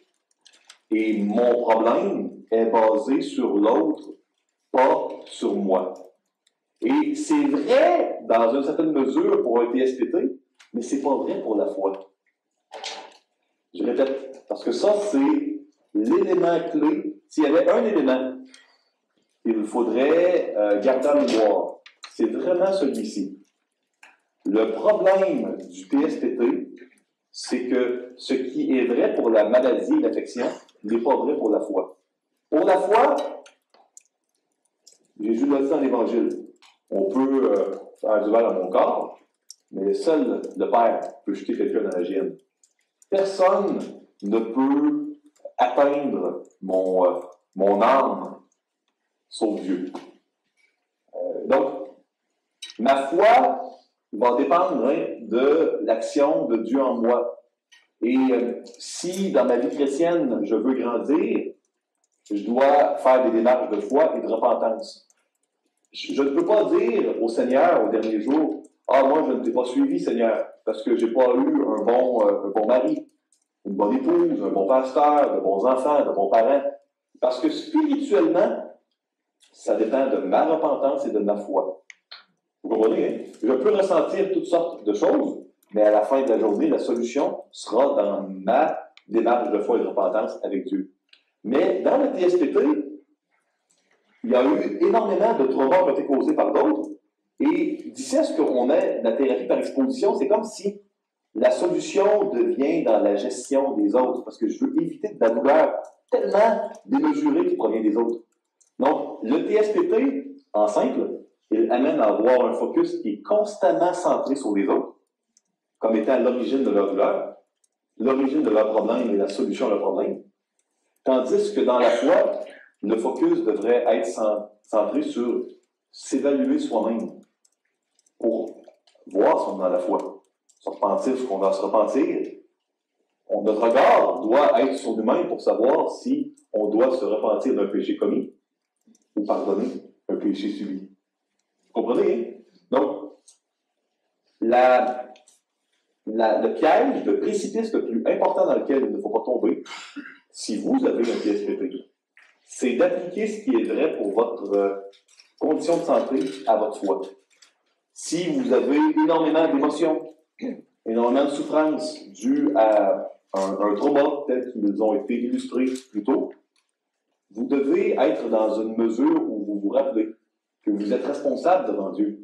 et mon problème est basé sur l'autre, pas sur moi. Et c'est vrai dans une certaine mesure pour un TSPT, mais c'est pas vrai pour la foi. Je répète, parce que ça, c'est l'élément clé. S'il y avait un élément qu'il faudrait garder en mémoire, c'est vraiment celui-ci. Le problème du TSPT, c'est que ce qui est vrai pour la maladie et l'affection n'est pas vrai pour la foi. Pour la foi, Jésus l'a dit dans l'Évangile, on peut faire du mal à mon corps, mais seul le Père peut jeter quelqu'un dans la géhenne. Personne ne peut atteindre mon âme, sauf Dieu. Donc, ma foi va dépendre de l'action de Dieu en moi. Et si dans ma vie chrétienne, je veux grandir, je dois faire des démarches de foi et de repentance. Je ne peux pas dire au Seigneur, au dernier jour, « Ah, moi, je ne t'ai pas suivi, Seigneur, parce que je n'ai pas eu un bon mari, une bonne épouse, un bon pasteur, de bons enfants, de bons parents. » Parce que spirituellement, ça dépend de ma repentance et de ma foi. Vous comprenez, hein? Je peux ressentir toutes sortes de choses, mais à la fin de la journée, la solution sera dans ma démarche de foi et de repentance avec Dieu. Mais dans le TSPT, il y a eu énormément de traumas qui ont été causés par d'autres. Et d'ici à ce qu'on ait la thérapie par exposition, c'est comme si la solution devient dans la gestion des autres, parce que je veux éviter de la douleur tellement démesurée qui provient des autres. Donc, le TSPT, en simple, il amène à avoir un focus qui est constamment centré sur les autres, comme étant l'origine de leur douleur, l'origine de leur problème et la solution à leur problème. Tandis que dans la foi, le focus devrait être centré sur s'évaluer soi-même pour voir si on est dans la foi, se repentir ce qu'on doit se repentir. Notre regard doit être sur nous-mêmes pour savoir si on doit se repentir d'un péché commis ou pardonner un péché subi. Vous comprenez? Donc, le piège, le précipice le plus important dans lequel il ne faut pas tomber, si vous avez un TSPT, c'est d'appliquer ce qui est vrai pour votre condition de santé à votre foi. Si vous avez énormément d'émotions, énormément de souffrances dues à un trauma tel qu'ils ont été illustrés plus tôt, vous devez être dans une mesure où vous vous rappelez que vous êtes responsable devant Dieu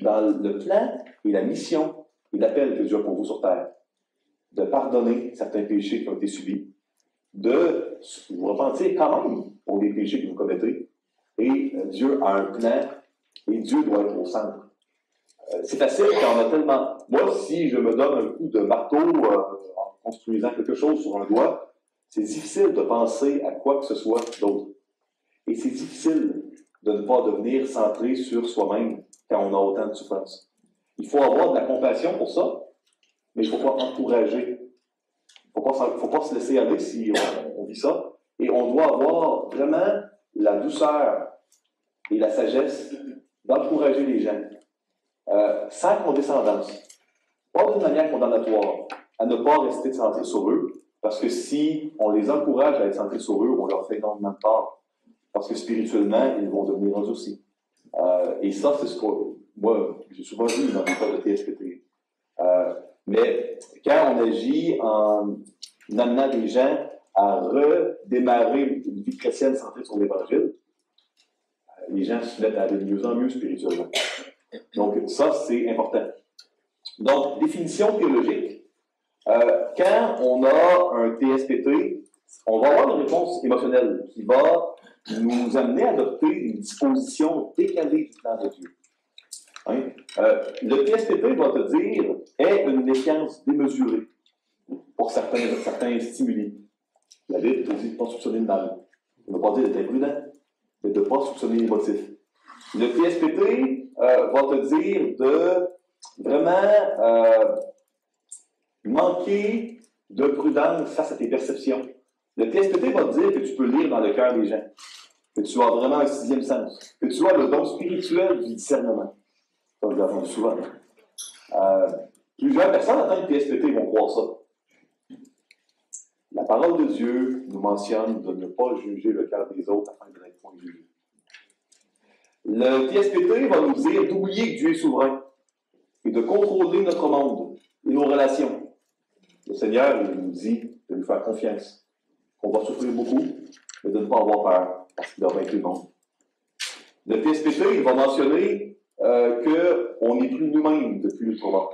dans le plan et la mission et l'appel que Dieu a pour vous sur terre, de pardonner certains péchés qui ont été subis, de vous repentir quand même pour les péchés que vous commettez, et Dieu a un plan et Dieu doit être au centre. C'est facile quand on a tellement... Moi, si je me donne un coup de marteau en construisant quelque chose sur un doigt, c'est difficile de penser à quoi que ce soit d'autre. Et c'est difficile de ne pas devenir centré sur soi-même quand on a autant de souffrance. Il faut avoir de la compassion pour ça, mais il ne faut pas encourager. Il ne faut pas se laisser aller si on vit ça. Et on doit avoir vraiment la douceur et la sagesse d'encourager les gens, sans condescendance, pas d'une manière condamnatoire, à ne pas rester centré sur eux, parce que si on les encourage à être centrés sur eux, on leur fait énormément de tort, parce que spirituellement, ils vont devenir endurcis. Et ça, c'est ce que moi, j'ai souvent vu dans les cas de TSPT. Mais quand on agit en amenant les gens à redémarrer une vie chrétienne centrée sur l'Évangile, les gens se mettent à aller de mieux en mieux spirituellement. Donc, ça, c'est important. Donc, définition théologique. Quand on a un TSPT, on va avoir une réponse émotionnelle qui va nous amener à adopter une disposition décalée du plan de Dieu. Hein? Le TSPT va te dire est une méfiance démesurée pour certains stimuli. La Bible te dit de ne pas soupçonner le mal. On ne va pas dire d'être imprudent, mais de ne pas soupçonner les motifs. Le TSPT va te dire de vraiment manquer de prudence face à tes perceptions. Le TSPT va te dire que tu peux lire dans le cœur des gens, que tu as vraiment un sixième sens, que tu as le don spirituel du discernement. Ça, je l'ai entendu souvent. Plusieurs personnes attendent le TSPT vont croire ça. La parole de Dieu nous mentionne de ne pas juger le cœur des autres afin de n'être point jugé. Le TSPT va nous dire d'oublier que Dieu est souverain et de contrôler notre monde et nos relations. Le Seigneur il nous dit de lui faire confiance, qu'on va souffrir beaucoup, mais de ne pas avoir peur, parce qu'il a vaincu le monde. Le TSPT il va mentionner qu'on n'est plus nous-mêmes depuis le trauma.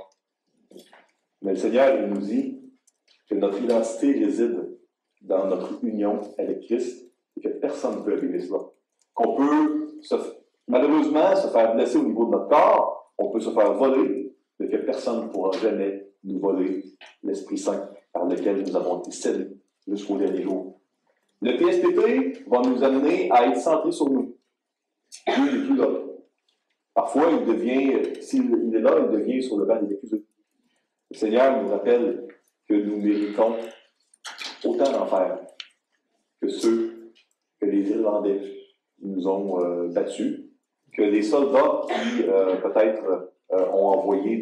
Mais le Seigneur il nous dit que notre identité réside dans notre union avec Christ et que personne ne peut abîmer cela. Qu'on peut, malheureusement, se faire blesser au niveau de notre corps, on peut se faire voler, mais que personne ne pourra jamais nous voler l'Esprit Saint par lequel nous avons été scellés jusqu'au dernier jour. Le TSPT va nous amener à être centrés sur nous. Dieu n'est plus là. Parfois, il devient, s'il est là, il devient sur le banc des accusés. Le Seigneur nous rappelle que nous méritons autant d'enfer que ceux que les Irlandais nous ont battus, que les soldats qui peut-être ont envoyé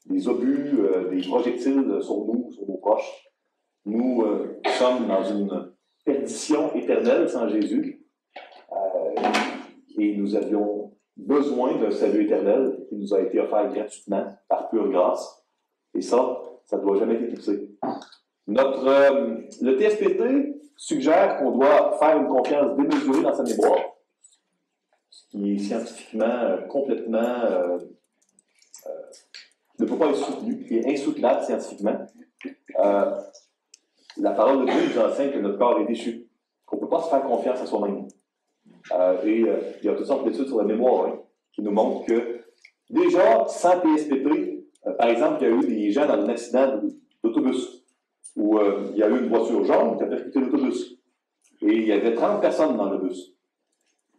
des obus, des projectiles sur nous, sur nos proches. Nous sommes dans une perdition éternelle sans Jésus et nous avions besoin d'un salut éternel qui nous a été offert gratuitement par pure grâce. Et ça ne doit jamais être éclipsé. Le TSPT suggère qu'on doit faire une confiance démesurée dans sa mémoire, ce qui est scientifiquement complètement ne peut pas être soutenu, qui est insoutenable scientifiquement. La parole de Dieu nous enseigne que notre corps est déchu, qu'on ne peut pas se faire confiance à soi-même. Il y a toutes sortes d'études sur la mémoire qui nous montrent que déjà, sans TSPT, par exemple, il y a eu des gens dans un accident d'autobus où il y a eu une voiture jaune qui a percuté l'autobus. Et il y avait 30 personnes dans le bus.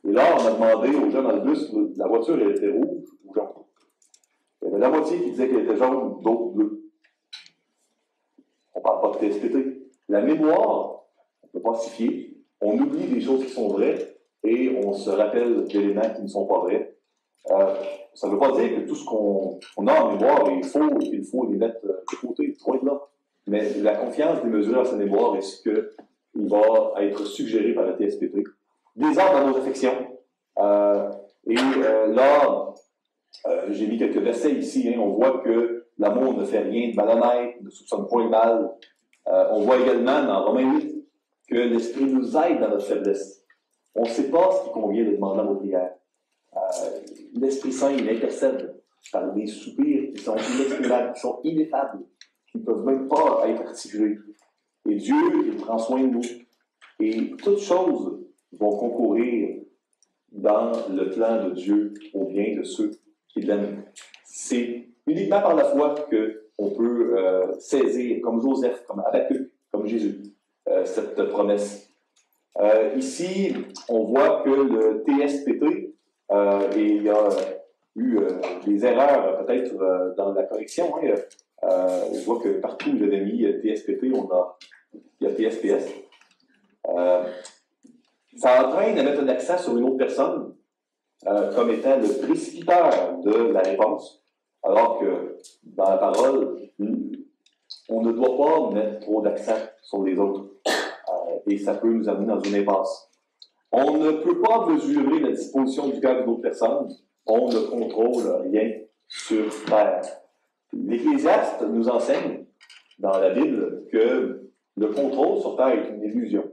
Et là, on a demandé aux gens dans le bus, la voiture elle était rouge ou jaune. Il y avait la moitié qui disait qu'elle était jaune, d'autres bleus. On ne parle pas de TSPT. La mémoire, on peut pas s'y fier. On oublie des choses qui sont vraies et on se rappelle d'éléments qui ne sont pas vrais. Ça ne veut pas dire que tout ce qu'on a en mémoire est faux et qu'il faut les mettre de côté, loin de là. Mais la confiance démesurée à sa mémoire est ce qu'il va être suggéré par le TSPT. Désordre dans nos affections. Là, j'ai mis quelques versets ici. On voit que l'amour ne fait rien de malhonnête, ne soupçonne point le mal. On voit également dans Romains 8 que l'Esprit nous aide dans notre faiblesse. On ne sait pas ce qui convient de demander à nos prières. L'Esprit Saint, il intercède par des soupirs qui sont inexprimables, qui sont ineffables, qui ne peuvent même pas être articulés. Et Dieu, il prend soin de nous. Et toutes choses vont concourir dans le plan de Dieu au bien de ceux qui l'aiment. C'est uniquement par la foi qu'on peut saisir, comme Joseph, comme Habakkuk, comme Jésus, cette promesse. Ici, on voit que le TSPT, et il y a eu des erreurs peut-être dans la correction. On voit que partout où j'avais mis TSPT, il y a TSPS. Ça entraîne à mettre un accent sur une autre personne comme étant le précipiteur de la réponse, alors que dans la parole, on ne doit pas mettre trop d'accent sur les autres. Et ça peut nous amener dans une impasse. On ne peut pas mesurer la disposition du cœur d'une autre personne. On ne contrôle rien sur terre. L'Ecclésiaste nous enseigne dans la Bible que le contrôle sur terre est une illusion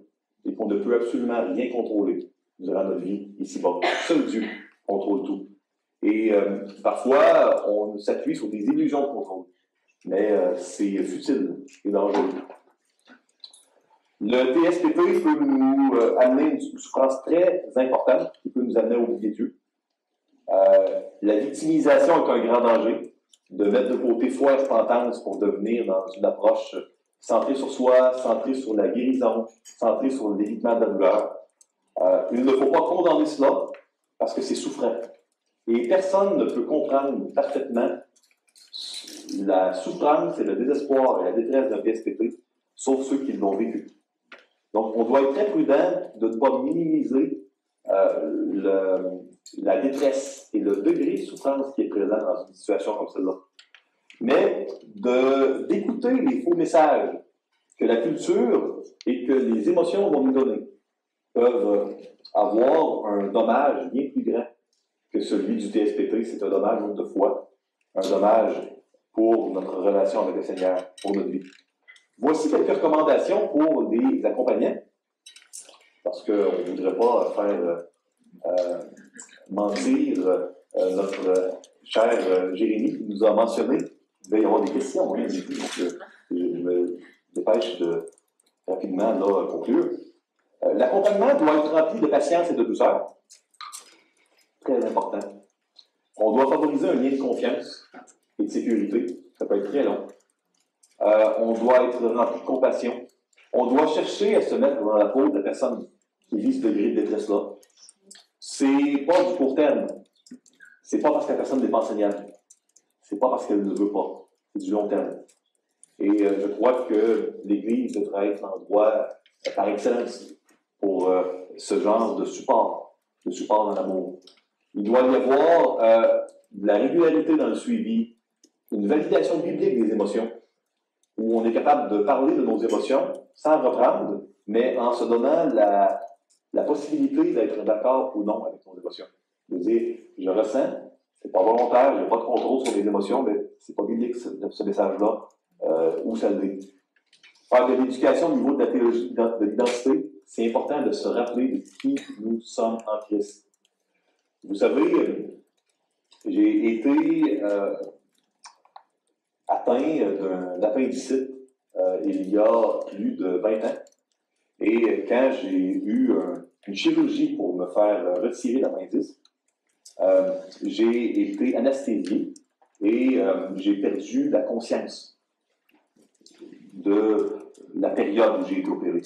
et qu'on ne peut absolument rien contrôler durant notre vie ici-bas. Seul Dieu contrôle tout. Et parfois, on s'appuie sur des illusions de contrôle. Mais c'est futile et dangereux. Le TSPP peut nous amener une souffrance très importante qui peut nous amener à oublier Dieu. La victimisation est un grand danger. De mettre de côté foi et repentance pour devenir dans une approche centrée sur soi, centrée sur la guérison, centrée sur l'évitement de la douleur. Il ne faut pas condamner cela parce que c'est souffrant. Et personne ne peut comprendre parfaitement la souffrance et le désespoir et la détresse d'un PSPP, sauf ceux qui l'ont vécu. Donc, on doit être très prudent de ne pas minimiser la détresse et le degré de souffrance qui est présent dans une situation comme celle-là. Mais d'écouter les faux messages que la culture et que les émotions vont nous donner peuvent avoir un dommage bien plus grand que celui du TSPP. C'est un dommage de foi, un dommage pour notre relation avec le Seigneur, pour notre vie. Voici quelques recommandations pour les accompagnants, parce qu'on ne voudrait pas faire mentir notre cher Jérémy qui nous a mentionné. Il va y avoir des questions, hein, donc je me dépêche de rapidement là, conclure. L'accompagnement doit être rempli de patience et de douceur. Très important. On doit favoriser un lien de confiance et de sécurité. Ça peut être très long. On doit être rempli de compassion. On doit chercher à se mettre dans la peau de la personne qui vit ce degré de détresse-là. C'est pas du court terme. C'est pas parce que la personne n'est pas enseignante. C'est pas parce qu'elle ne veut pas. C'est du long terme. Et je crois que l'Église devrait être l'endroit par excellence pour ce genre de support dans l'amour. Il doit y avoir de la régularité dans le suivi, une validation biblique des émotions, où on est capable de parler de nos émotions sans reprendre, mais en se donnant la possibilité d'être d'accord ou non avec nos émotions. De dire, je ressens, c'est pas volontaire, je n'ai pas de contrôle sur mes émotions, mais c'est pas biblique ce message-là, où ça le dit. Faire de l'éducation au niveau de la théologie de l'identité, c'est important de se rappeler de qui nous sommes en Christ. Vous savez, j'ai été atteint d'un appendicite il y a plus de 20 ans. Et quand j'ai eu une chirurgie pour me faire retirer l'appendice, j'ai été anesthésié et j'ai perdu la conscience de la période où j'ai été opéré.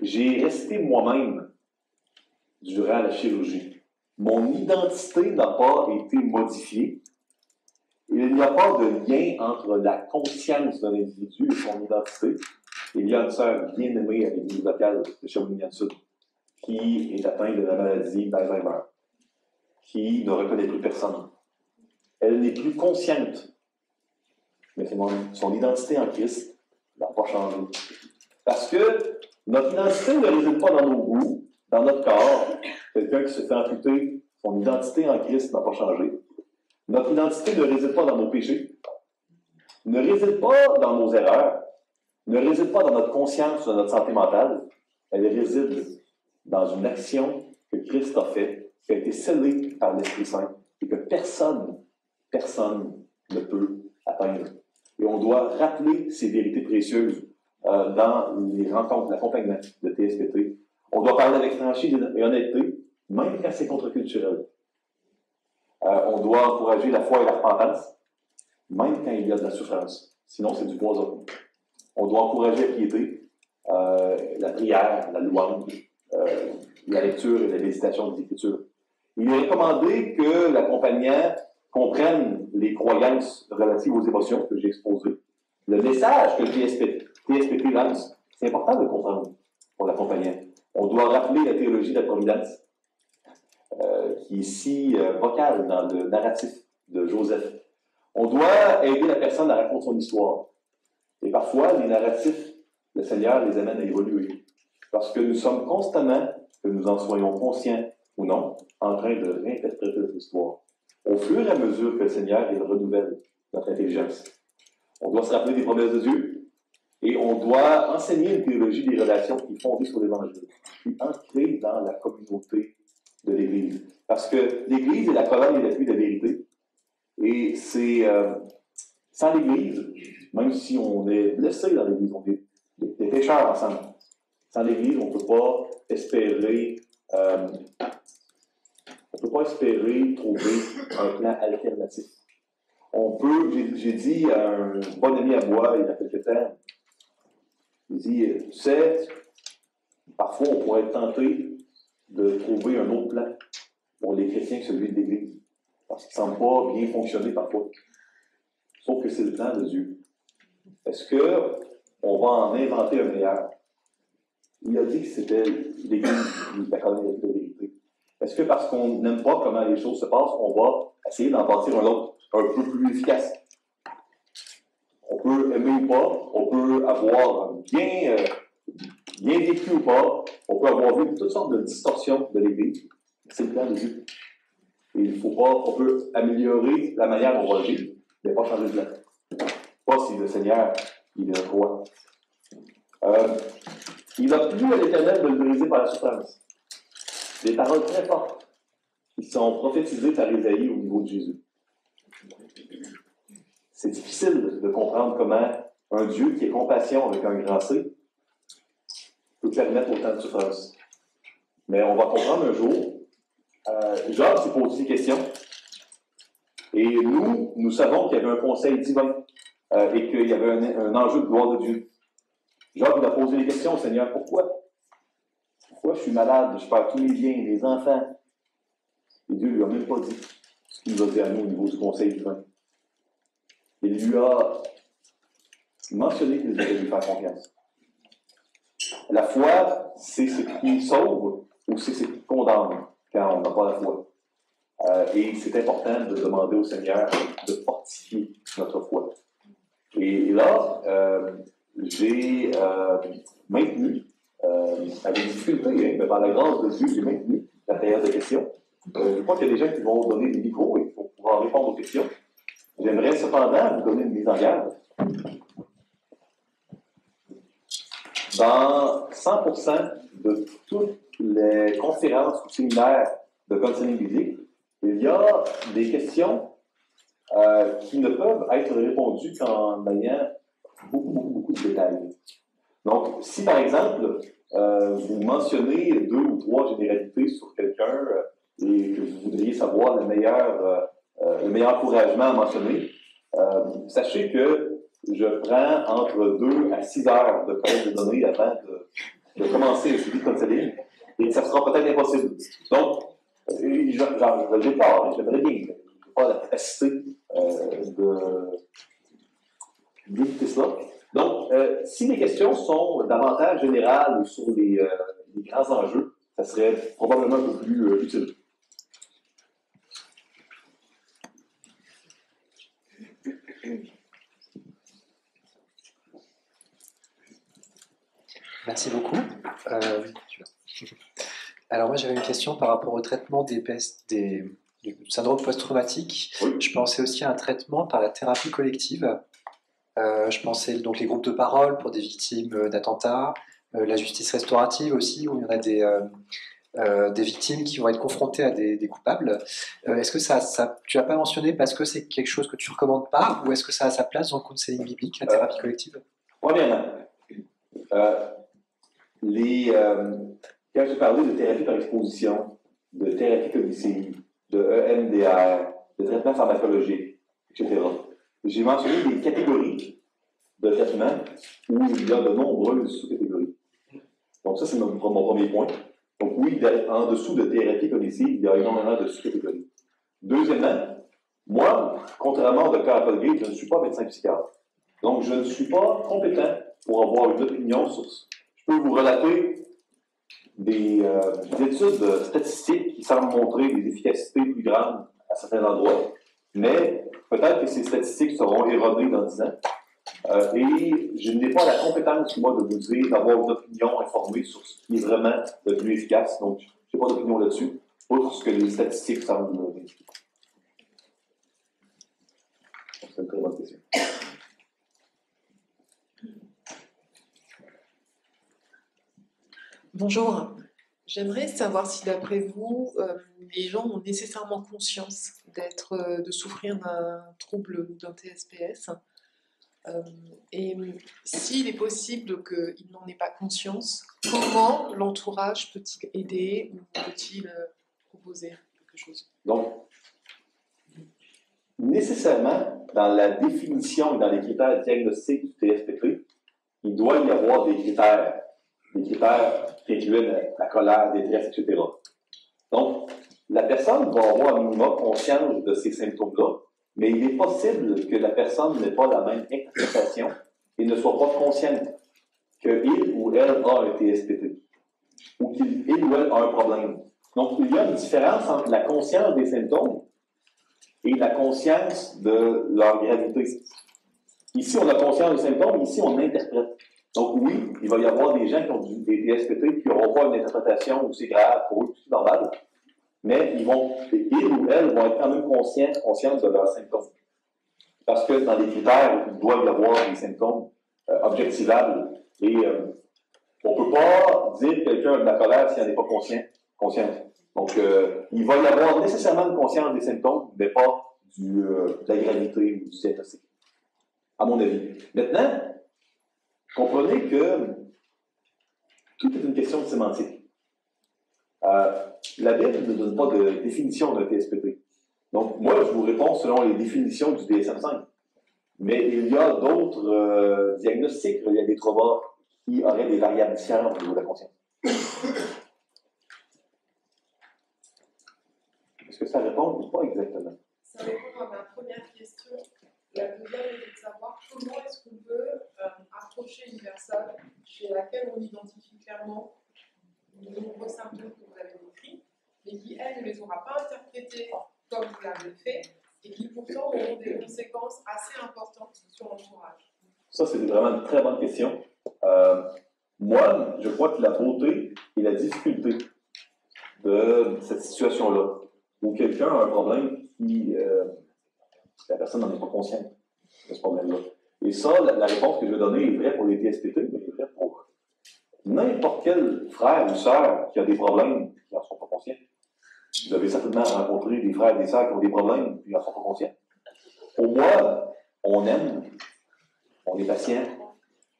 J'ai resté moi-même durant la chirurgie. Mon identité n'a pas été modifiée. Il n'y a pas de lien entre la conscience d'un individu et son identité. Il y a une sœur bien-aimée à l'église locale de Shawinigan-Sud qui est atteinte de la maladie d'Alzheimer, qui ne reconnaît plus personne. Elle n'est plus consciente, mais son identité en Christ n'a pas changé. Parce que notre identité ne réside pas dans nos goûts, dans notre corps. Quelqu'un qui se fait amputer, son identité en Christ n'a pas changé. Notre identité ne réside pas dans nos péchés, ne réside pas dans nos erreurs, ne réside pas dans notre conscience ou dans notre santé mentale. Elle réside dans une action que Christ a faite, qui a été scellée par l'Esprit Saint et que personne ne peut atteindre. Et on doit rappeler ces vérités précieuses dans les rencontres, l'accompagnement de TSPT. On doit parler avec franchise et honnêteté, même quand c'est contre-culturel. On doit encourager la foi et la repentance, même quand il y a de la souffrance. Sinon, c'est du poison. On doit encourager la piété, la prière, la louange, la lecture et la méditation des Écritures. Il est recommandé que l'accompagnant comprenne les croyances relatives aux émotions que j'ai exposées. Le message que le TSPT lance, c'est important de le comprendre pour l'accompagnant. On doit rappeler la théologie de la providence, qui est si vocale dans le narratif de Joseph. On doit aider la personne à raconter son histoire. Et parfois, les narratifs, le Seigneur les amène à évoluer. Parce que nous sommes constamment, que nous en soyons conscients ou non, en train de réinterpréter notre histoire. Au fur et à mesure que le Seigneur il renouvelle notre intelligence. On doit se rappeler des promesses de Dieu et on doit enseigner une théologie des relations qui est fondée sur l'Évangile, qui est ancrée dans la communauté de l'Église. Parce que l'Église est la colonne et l'appui de la vérité. Et c'est sans l'Église, même si on est blessé dans l'Église, on est des pécheurs ensemble. Sans l'Église, on ne peut pas espérer trouver un plan alternatif. On peut, j'ai dit à un bon ami à moi il y a quelques temps, il dit, tu sais, parfois on pourrait être tenté de trouver un autre plan pour les chrétiens que celui de l'Église, parce qu'il ne semble pas bien fonctionner parfois. Sauf que c'est le plan de Dieu. Est-ce qu'on va en inventer un meilleur? Il a dit que c'était l'Église, la colonne de vérité. Est-ce que parce qu'on n'aime pas comment les choses se passent, on va essayer d'en bâtir un autre, un peu plus efficace? On peut aimer ou pas, on peut avoir bien vécu ou pas, on peut avoir vu toutes sortes de distorsions de l'Église. C'est le plan de Dieu. Et il faut pas, on peut améliorer la manière dont on va vivre, mais pas changer de plan. Pas si le Seigneur, il est roi. Il a plu à l'Éternel de le briser par la souffrance. Des paroles très fortes qui sont prophétisées par Isaïe au niveau de Jésus. C'est difficile de comprendre comment un Dieu qui est compassion avec un grand C peut permettre autant de souffrance. Mais on va comprendre un jour. Job s'est posé des questions. Et nous savons qu'il y avait un conseil divin et qu'il y avait un enjeu de gloire de Dieu. Job il a posé des questions au Seigneur. Pourquoi? Pourquoi je suis malade, je perds tous mes biens, mes enfants? Et Dieu ne lui a même pas dit ce qu'il nous a dit à nous au niveau du conseil divin. Il lui a mentionné qu'il devait lui faire confiance. La foi, c'est ce qui sauve ou c'est ce qui condamne quand on n'a pas la foi. Et c'est important de demander au Seigneur de fortifier notre foi. Et là, j'ai maintenu, avec difficulté, mais par la grâce de Dieu, j'ai maintenu la période de questions. Je crois qu'il y a des gens qui vont donner des micros et pour pouvoir répondre aux questions. J'aimerais cependant vous donner une mise en garde. Dans 100% de toutes les conférences ou séminaires de counseling biblique, il y a des questions qui ne peuvent être répondues qu'en ayant beaucoup de détails. Donc, si par exemple, vous mentionnez 2 ou 3 généralités sur quelqu'un et que vous voudriez savoir le meilleur encouragement à mentionner, sachez que je prends entre 2 à 6 heures de collecte de données avant de commencer le suivi de counseling et ça sera peut-être impossible. Donc, je le départ, j'aimerais bien, je n'ai pas la capacité d'éviter cela. Donc, si les questions sont davantage générales ou sur les grands enjeux, ça serait probablement un peu plus utile. Merci beaucoup. Alors moi j'avais une question par rapport au traitement du syndrome post-traumatique. Oui. Je pensais aussi à un traitement par la thérapie collective. Je pensais donc les groupes de parole pour des victimes d'attentats, la justice restaurative aussi, où il y en a des victimes qui vont être confrontées à des coupables. Est-ce que tu n'as pas mentionné parce que c'est quelque chose que tu ne recommandes pas, ou est-ce que ça a sa place dans le counseling biblique, la thérapie collective? Premièrement, quand j'ai parlé de thérapie par exposition, de thérapie cognitive, de EMDR, de traitement pharmacologique, etc., j'ai mentionné des catégories de traitement où il y a de nombreuses sous-catégories. Donc ça, c'est mon premier point. Donc oui, en dessous de thérapie cognitive, il y a énormément de sous-catégories. Deuxièmement, moi, contrairement au Dr. Applegate, je ne suis pas médecin psychiatre. Donc je ne suis pas compétent pour avoir une opinion sur ça. Je peux vous relater des études statistiques qui semblent montrer des efficacités plus grandes à certains endroits, mais peut-être que ces statistiques seront erronées dans 10 ans. Et je n'ai pas la compétence, moi, de vous dire, d'avoir une opinion informée sur ce qui est vraiment le plus efficace. Donc, je n'ai pas d'opinion là-dessus, autre ce que les statistiques semblent indiquer. C'est une très bonne question. Bonjour. J'aimerais savoir si, d'après vous, les gens ont nécessairement conscience de souffrir d'un trouble ou d'un TSPS, et s'il est possible qu'ils n'en aient pas conscience, comment l'entourage peut-il aider ou peut-il proposer quelque chose? Donc, nécessairement, dans la définition et dans les critères diagnostiques du TSPP, il doit y avoir des critères qui incluent la colère, la détresse, etc. Donc, la personne va avoir un minimum conscience de ces symptômes-là, mais il est possible que la personne n'ait pas la même interprétation et ne soit pas consciente qu'il ou elle a un TSPP ou qu'il ou elle a un problème. Donc, il y a une différence entre la conscience des symptômes et la conscience de leur gravité. Ici, on a conscience des symptômes, ici, on interprète. Donc, oui, il va y avoir des gens qui ont des TSPP qui n'auront pas une interprétation où c'est grave, pour eux, c'est normal, mais ils ou elles vont être quand même conscientes de leurs symptômes. Parce que dans les critères, il doit y avoir des symptômes objectivables et on ne peut pas dire que quelqu'un a de la colère s'il n'en est pas consciente. Donc, il va y avoir nécessairement une conscience des symptômes, mais pas de la gravité ou du diagnostic, à mon avis. Maintenant, comprenez que tout est une question de sémantique. La Bible ne donne pas de définition d'un TSPP. Donc, moi, je vous réponds selon les définitions du DSM-5. Mais il y a d'autres diagnostics, il y a des traumas qui auraient des variables différentes au niveau de la conscience. Est-ce que ça répond ou pas exactement? Ça répond à ma première question. La deuxième était de savoir comment est-ce qu'on peut approcher une personne chez laquelle on identifie clairement les nombreux symptômes que vous avez décrits, mais qui, elle, ne les aura pas interprétés comme vous l'avez fait, et qui pourtant auront des conséquences assez importantes sur l'entourage. Ça, c'est vraiment une très bonne question. Moi, je crois que la beauté et la difficulté de cette situation-là, où quelqu'un a un problème qui la personne n'en est pas consciente de ce problème-là. Et ça, la réponse que je vais donner est vraie pour les TSPP, mais est vraie pour n'importe quel frère ou sœur qui a des problèmes qui n'en sont pas conscients. Vous avez certainement rencontré des frères et des sœurs qui ont des problèmes qui n'en sont pas conscients. Pour moi, on aime, on est patient,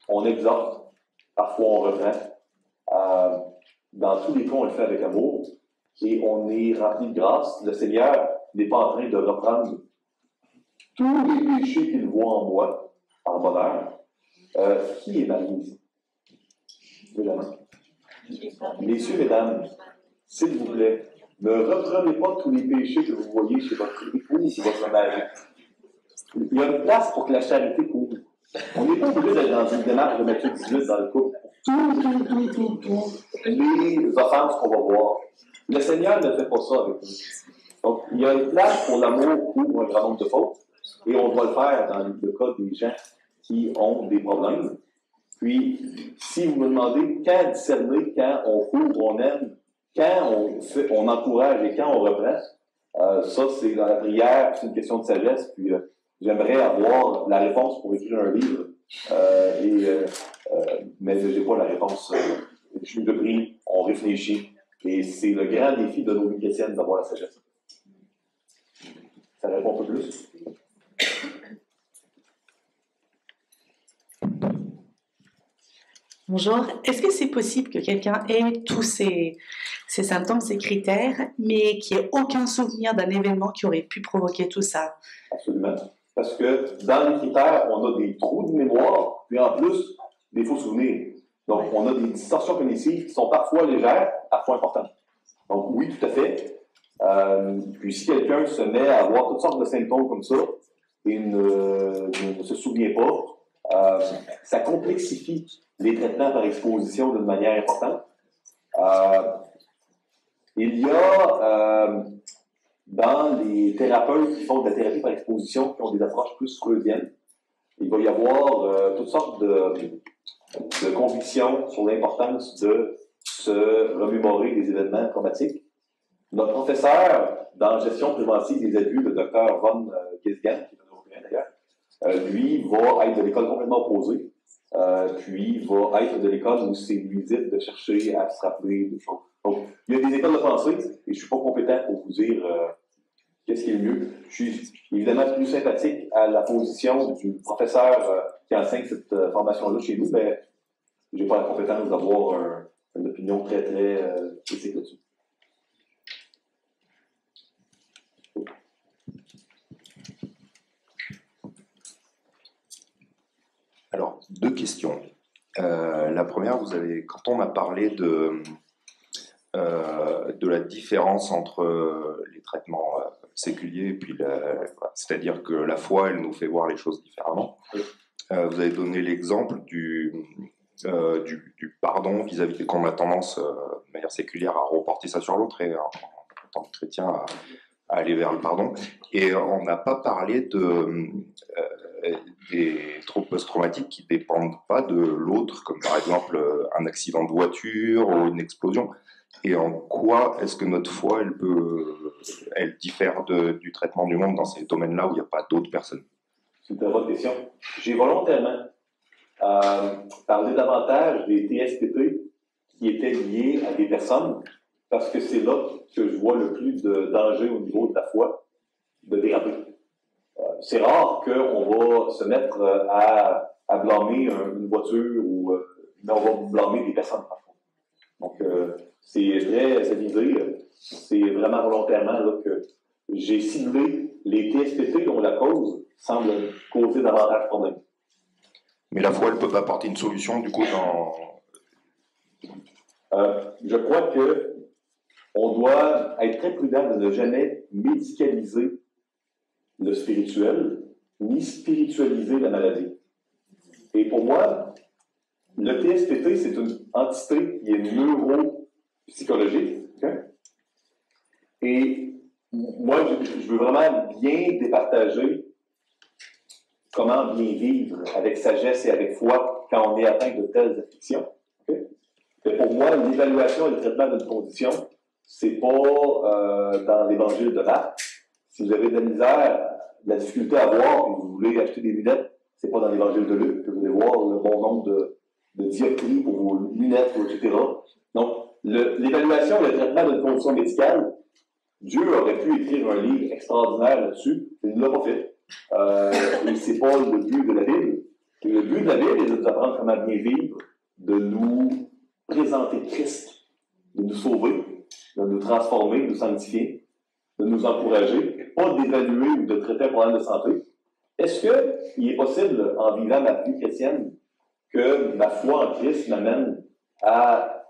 on exhorte, parfois on reprend. Dans tous les cas, on le fait avec amour et on est rempli de grâce. Le Seigneur n'est pas en train de reprendre tous les péchés qu'il voit en moi, en bonheur. Qui est marié ici? Messieurs, mesdames, s'il vous plaît, ne reprenez pas tous les péchés que vous voyez chez votre épouse ou votre mari. Il y a une place pour que la charité couvre. On n'est pas obligé d'être dans une démarche de Matthieu 18 dans le couple. Toutes les offenses qu'on va voir. Le Seigneur ne fait pas ça avec nous. Donc, il y a une place pour l'amour couvre un grand nombre de fautes, et on va le faire dans le cas des gens qui ont des problèmes. Puis, si vous me demandez quand discerner, quand on couvre, on aime, quand on encourage et quand on reprend, ça, c'est dans la prière, c'est une question de sagesse. Puis, j'aimerais avoir la réponse pour écrire un livre, mais je n'ai pas la réponse. Je suis de prie, on réfléchit, et c'est le grand défi de nos vies chrétiennes d'avoir la sagesse. Ça répond un peu plus? Bonjour. Est-ce que c'est possible que quelqu'un ait tous ces symptômes, ces critères, mais qui n'ait aucun souvenir d'un événement qui aurait pu provoquer tout ça? Absolument. Parce que dans les critères, on a des trous de mémoire, puis en plus, des faux souvenirs. Donc, on a des distorsions cognitives qui sont parfois légères, parfois importantes. Donc, oui, tout à fait. Puis, si quelqu'un se met à avoir toutes sortes de symptômes comme ça et ne se souvient pas, ça complexifie les traitements par exposition d'une manière importante. Il y a, dans les thérapeutes qui font de la thérapie par exposition, qui ont des approches plus freudiennes, il va y avoir toutes sortes de convictions sur l'importance de se remémorer des événements traumatiques. Notre professeur dans gestion préventive des abus, le docteur Von Gisgan, qui est un Européen d'ailleurs, lui va être de l'école complètement opposée, puis va être de l'école où c'est nuisible de chercher à se rappeler des choses. Donc, il y a des écoles de pensée, et je ne suis pas compétent pour vous dire qu'est-ce qui est le mieux. Je suis évidemment plus sympathique à la position du professeur qui enseigne cette formation-là chez nous, mais je n'ai pas la compétence d'avoir une opinion très, très critique là-dessus. Alors, deux questions. La première, quand on a parlé de la différence entre les traitements séculiers, puis c'est-à-dire que la foi, elle nous fait voir les choses différemment. Vous avez donné l'exemple du pardon vis-à-vis qu'on a tendance, de manière séculière, à reporter ça sur l'autre et en tant que chrétien à aller vers le pardon. Et on n'a pas parlé des troubles post-traumatiques qui ne dépendent pas de l'autre, comme par exemple un accident de voiture ou une explosion. Et en quoi est-ce que notre foi, elle diffère du traitement du monde dans ces domaines-là où il n'y a pas d'autres personnes? C'est une très bonne question. J'ai volontairement parlé davantage des TSPT qui étaient liés à des personnes, parce que c'est là que je vois le plus de danger au niveau de la foi, de déraper. C'est rare qu'on va se mettre à blâmer une voiture ou mais on va blâmer des personnes parfois. Donc, c'est très avisé. C'est vraiment volontairement là, que j'ai ciblé les TSPT dont la cause semble causer davantage de problèmes. Mais la foi, elle ne peut pas apporter une solution, du coup, je crois que on doit être très prudent de ne jamais médicaliser le spirituel, ni spiritualiser la maladie. Et pour moi, le TSPT, c'est une entité qui est neuropsychologique. Okay? Et moi, je veux vraiment bien départager comment bien vivre avec sagesse et avec foi quand on est atteint de telles afflictions. Okay? Et pour moi, l'évaluation et le traitement d'une condition, c'est pas dans l'évangile de Marc. Si vous avez de la misère, de la difficulté à voir, et vous voulez acheter des lunettes, c'est pas dans l'évangile de Luc que vous allez voir le bon nombre de dioptries pour vos lunettes, etc. Donc, l'évaluation et le traitement d'une condition médicale, Dieu aurait pu écrire un livre extraordinaire là-dessus, il ne l'a pas fait. Et c'est pas le but de la Bible. Le but de la Bible est de nous apprendre comment bien vivre, de nous présenter Christ, de nous sauver, de nous transformer, de nous sanctifier, de nous encourager, pas d'évaluer ou de traiter un problème de santé. Est-ce qu'il est possible, en vivant ma vie chrétienne, que ma foi en Christ m'amène à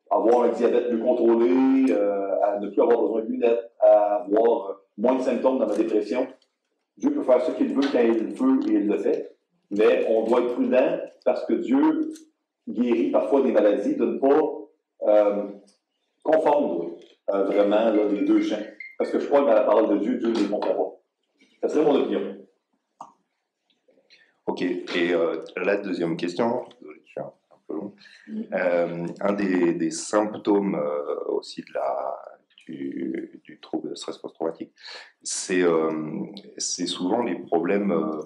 avoir un diabète plus contrôlé, à ne plus avoir besoin de lunettes, à avoir moins de symptômes dans ma dépression? Dieu peut faire ce qu'il veut quand il veut et il le fait, mais on doit être prudent parce que Dieu guérit parfois des maladies, de ne pas confondre vraiment là, les deux champs. Parce que je crois que dans la parole de Dieu, Dieu ne les confond pas. Ça serait mon opinion. Ok, et la deuxième question, désolé, je suis un peu long. Un des symptômes aussi du trouble de stress post-traumatique, c'est souvent les problèmes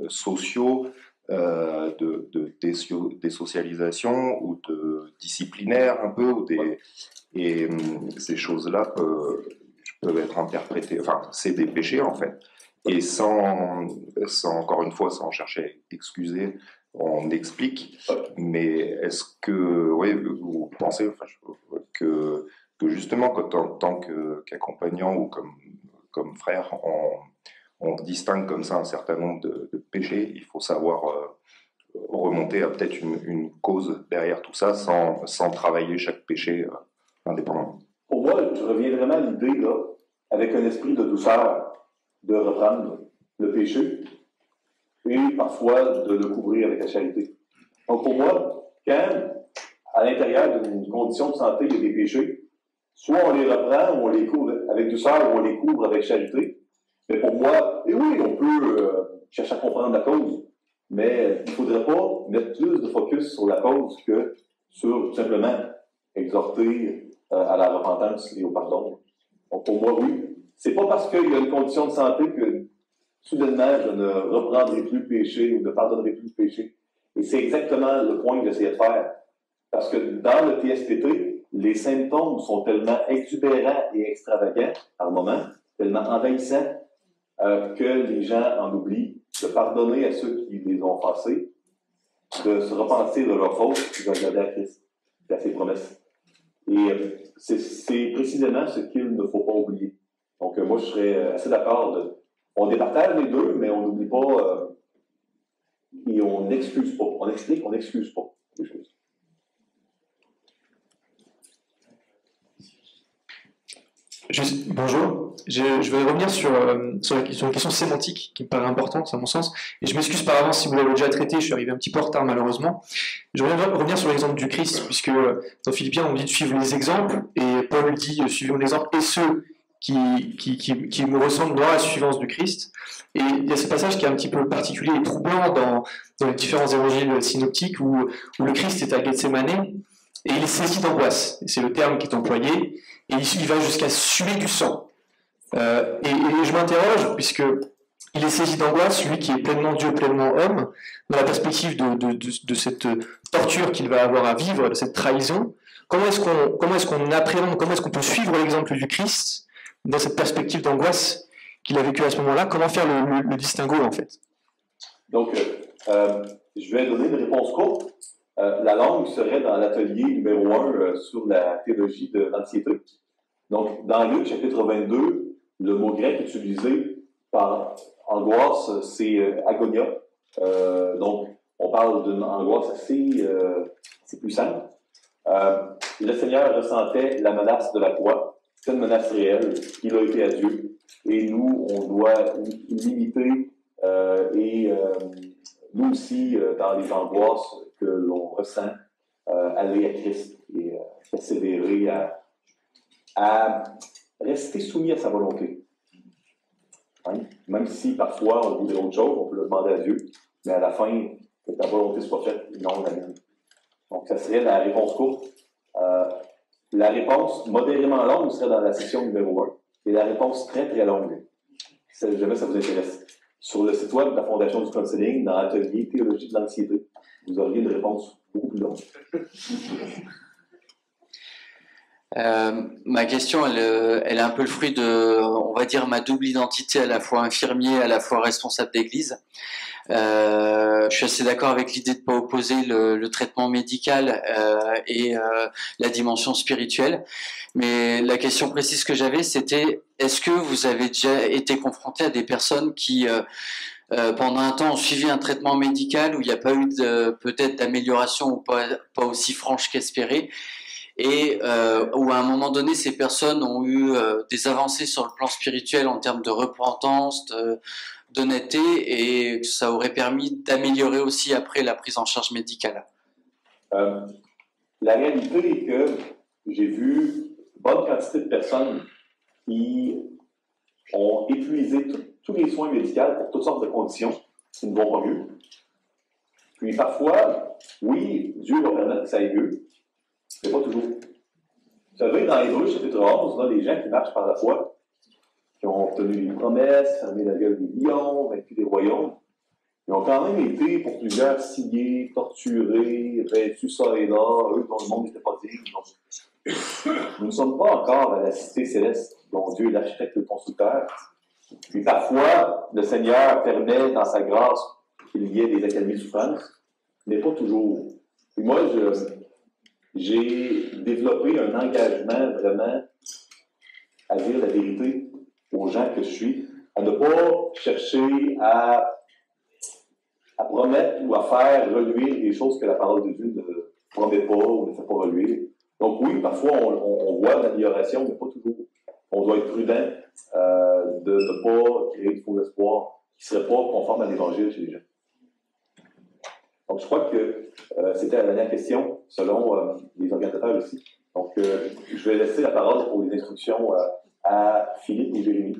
sociaux de désocialisation ou de disciplinaire un peu, et ces choses-là peuvent être interprétées, enfin c'est des péchés en fait, et sans encore une fois sans chercher à excuser, on explique, mais est-ce que vous pensez que justement quand en tant qu'accompagnant ou comme frère on distingue comme ça un certain nombre de péchés, il faut savoir remonter à peut-être une cause derrière tout ça sans travailler chaque péché indépendamment. Pour moi, je reviens vraiment à l'idée, là, avec un esprit de douceur, de reprendre le péché et parfois de le couvrir avec la charité. Donc pour moi, quand à l'intérieur d'une condition de santé, il y a des péchés, soit on les reprend, ou on les couvre avec douceur, ou on les couvre avec charité. Mais pour moi, et oui, on peut chercher à comprendre la cause, mais il ne faudrait pas mettre plus de focus sur la cause que sur tout simplement exhorter à la repentance et au pardon. Donc pour moi, oui. C'est pas parce qu'il y a une condition de santé que soudainement je ne reprendrai plus le péché ou ne pardonnerai plus le péché. Et c'est exactement le point que j'essayais de faire. Parce que dans le TSPT, les symptômes sont tellement exubérants et extravagants par moment, tellement envahissants, que les gens en oublient de pardonner à ceux qui les ont offensés, de se repentir de leurs fautes et de regarder à Christ et à ses promesses. Et c'est précisément ce qu'il ne faut pas oublier. Donc, moi, je serais assez d'accord. On départage les deux, mais on n'oublie pas et on n'excuse pas. On explique, on n'excuse pas les choses. Bonjour, je vais revenir sur une question sémantique qui me paraît importante à mon sens, et je m'excuse par avance si vous l'avez déjà traité, je suis arrivé un petit peu en retard malheureusement. Je vais revenir sur l'exemple du Christ, puisque dans Philippiens on dit de suivre les exemples, et Paul dit suivons l'exemple et ceux qui me ressemblent dans la suivance du Christ. Et il y a ce passage qui est un petit peu particulier et troublant dans les différents évangiles synoptiques où le Christ est à Gethsémanée, et il est saisi d'angoisse, c'est le terme qui est employé, et il va jusqu'à suer du sang. Et je m'interroge, puisque il est saisi d'angoisse, lui qui est pleinement Dieu, pleinement homme, dans la perspective de cette torture qu'il va avoir à vivre, de cette trahison. Comment est-ce qu'on appréhende, comment est-ce qu'on peut suivre l'exemple du Christ dans cette perspective d'angoisse qu'il a vécue à ce moment-là? Comment faire le distinguo, en fait? Donc, je vais donner une réponse courte. La langue serait dans l'atelier numéro 1 sur la théologie de l'anxiété. Donc, dans Luc, chapitre 22, le mot grec utilisé par angoisse, c'est agonia. Donc, on parle d'une angoisse assez puissante. Le Seigneur ressentait la menace de la croix. C'est une menace réelle. Il a été à Dieu. Et nous, on doit l'imiter et nous aussi, dans les angoisses que l'on ressent, aller à Christ et persévérer à rester soumis à sa volonté. Hein? Même si parfois on voudrait autre chose, on peut le demander à Dieu, mais à la fin, que ta volonté soit faite, non la mienne. Donc, ça serait la réponse courte. La réponse modérément longue serait dans la session numéro 1. Et la réponse très très longue, si jamais ça vous intéresse. Sur le site web de la Fondation du Counseling, dans l'atelier Théologie de l'anxiété, vous auriez une réponse beaucoup plus longue. Ma question, elle est un peu le fruit de, on va dire, ma double identité, à la fois infirmier, à la fois responsable d'église. Je suis assez d'accord avec l'idée de ne pas opposer le traitement médical et la dimension spirituelle. Mais la question précise que j'avais, c'était est-ce que vous avez déjà été confronté à des personnes qui, pendant un temps, ont suivi un traitement médical où il n'y a pas eu peut-être d'amélioration ou pas aussi franche qu'espérée, et où à un moment donné, ces personnes ont eu des avancées sur le plan spirituel en termes de repentance, d'honnêteté, et que ça aurait permis d'améliorer aussi après la prise en charge médicale? La réalité est que j'ai vu bonne quantité de personnes qui ont épuisé tous les soins médicaux pour toutes sortes de conditions qui ne vont pas mieux. Puis parfois, oui, Dieu va permettre que ça aille mieux, mais pas toujours. Vous savez, dans Hébreux, chapitre 11, on a des gens qui marchent par la foi, qui ont obtenu les promesses, fermé la gueule des lions, vaincu des royaumes. Ils ont quand même été, pour plusieurs, sciés, torturés, vêtus ça et là, eux dont le monde n'était pas digne. Nous ne sommes pas encore à la cité céleste, dont Dieu est l'architecte et le constructeur. Puis parfois, le Seigneur permet, dans sa grâce, qu'il y ait des accalmies de souffrance, mais pas toujours. Et moi, j'ai développé un engagement vraiment à dire la vérité aux gens que je suis, à ne pas chercher à promettre ou à faire reluire des choses que la parole de Dieu ne promet pas ou ne fait pas reluire. Donc oui, parfois on voit l'amélioration, mais pas toujours. On doit être prudent de ne pas créer de faux espoirs qui ne seraient pas conformes à l'Évangile chez les gens. Donc je crois que c'était la dernière question, selon les organisateurs aussi. Donc je vais laisser la parole pour les instructions à Philippe et Jérémy.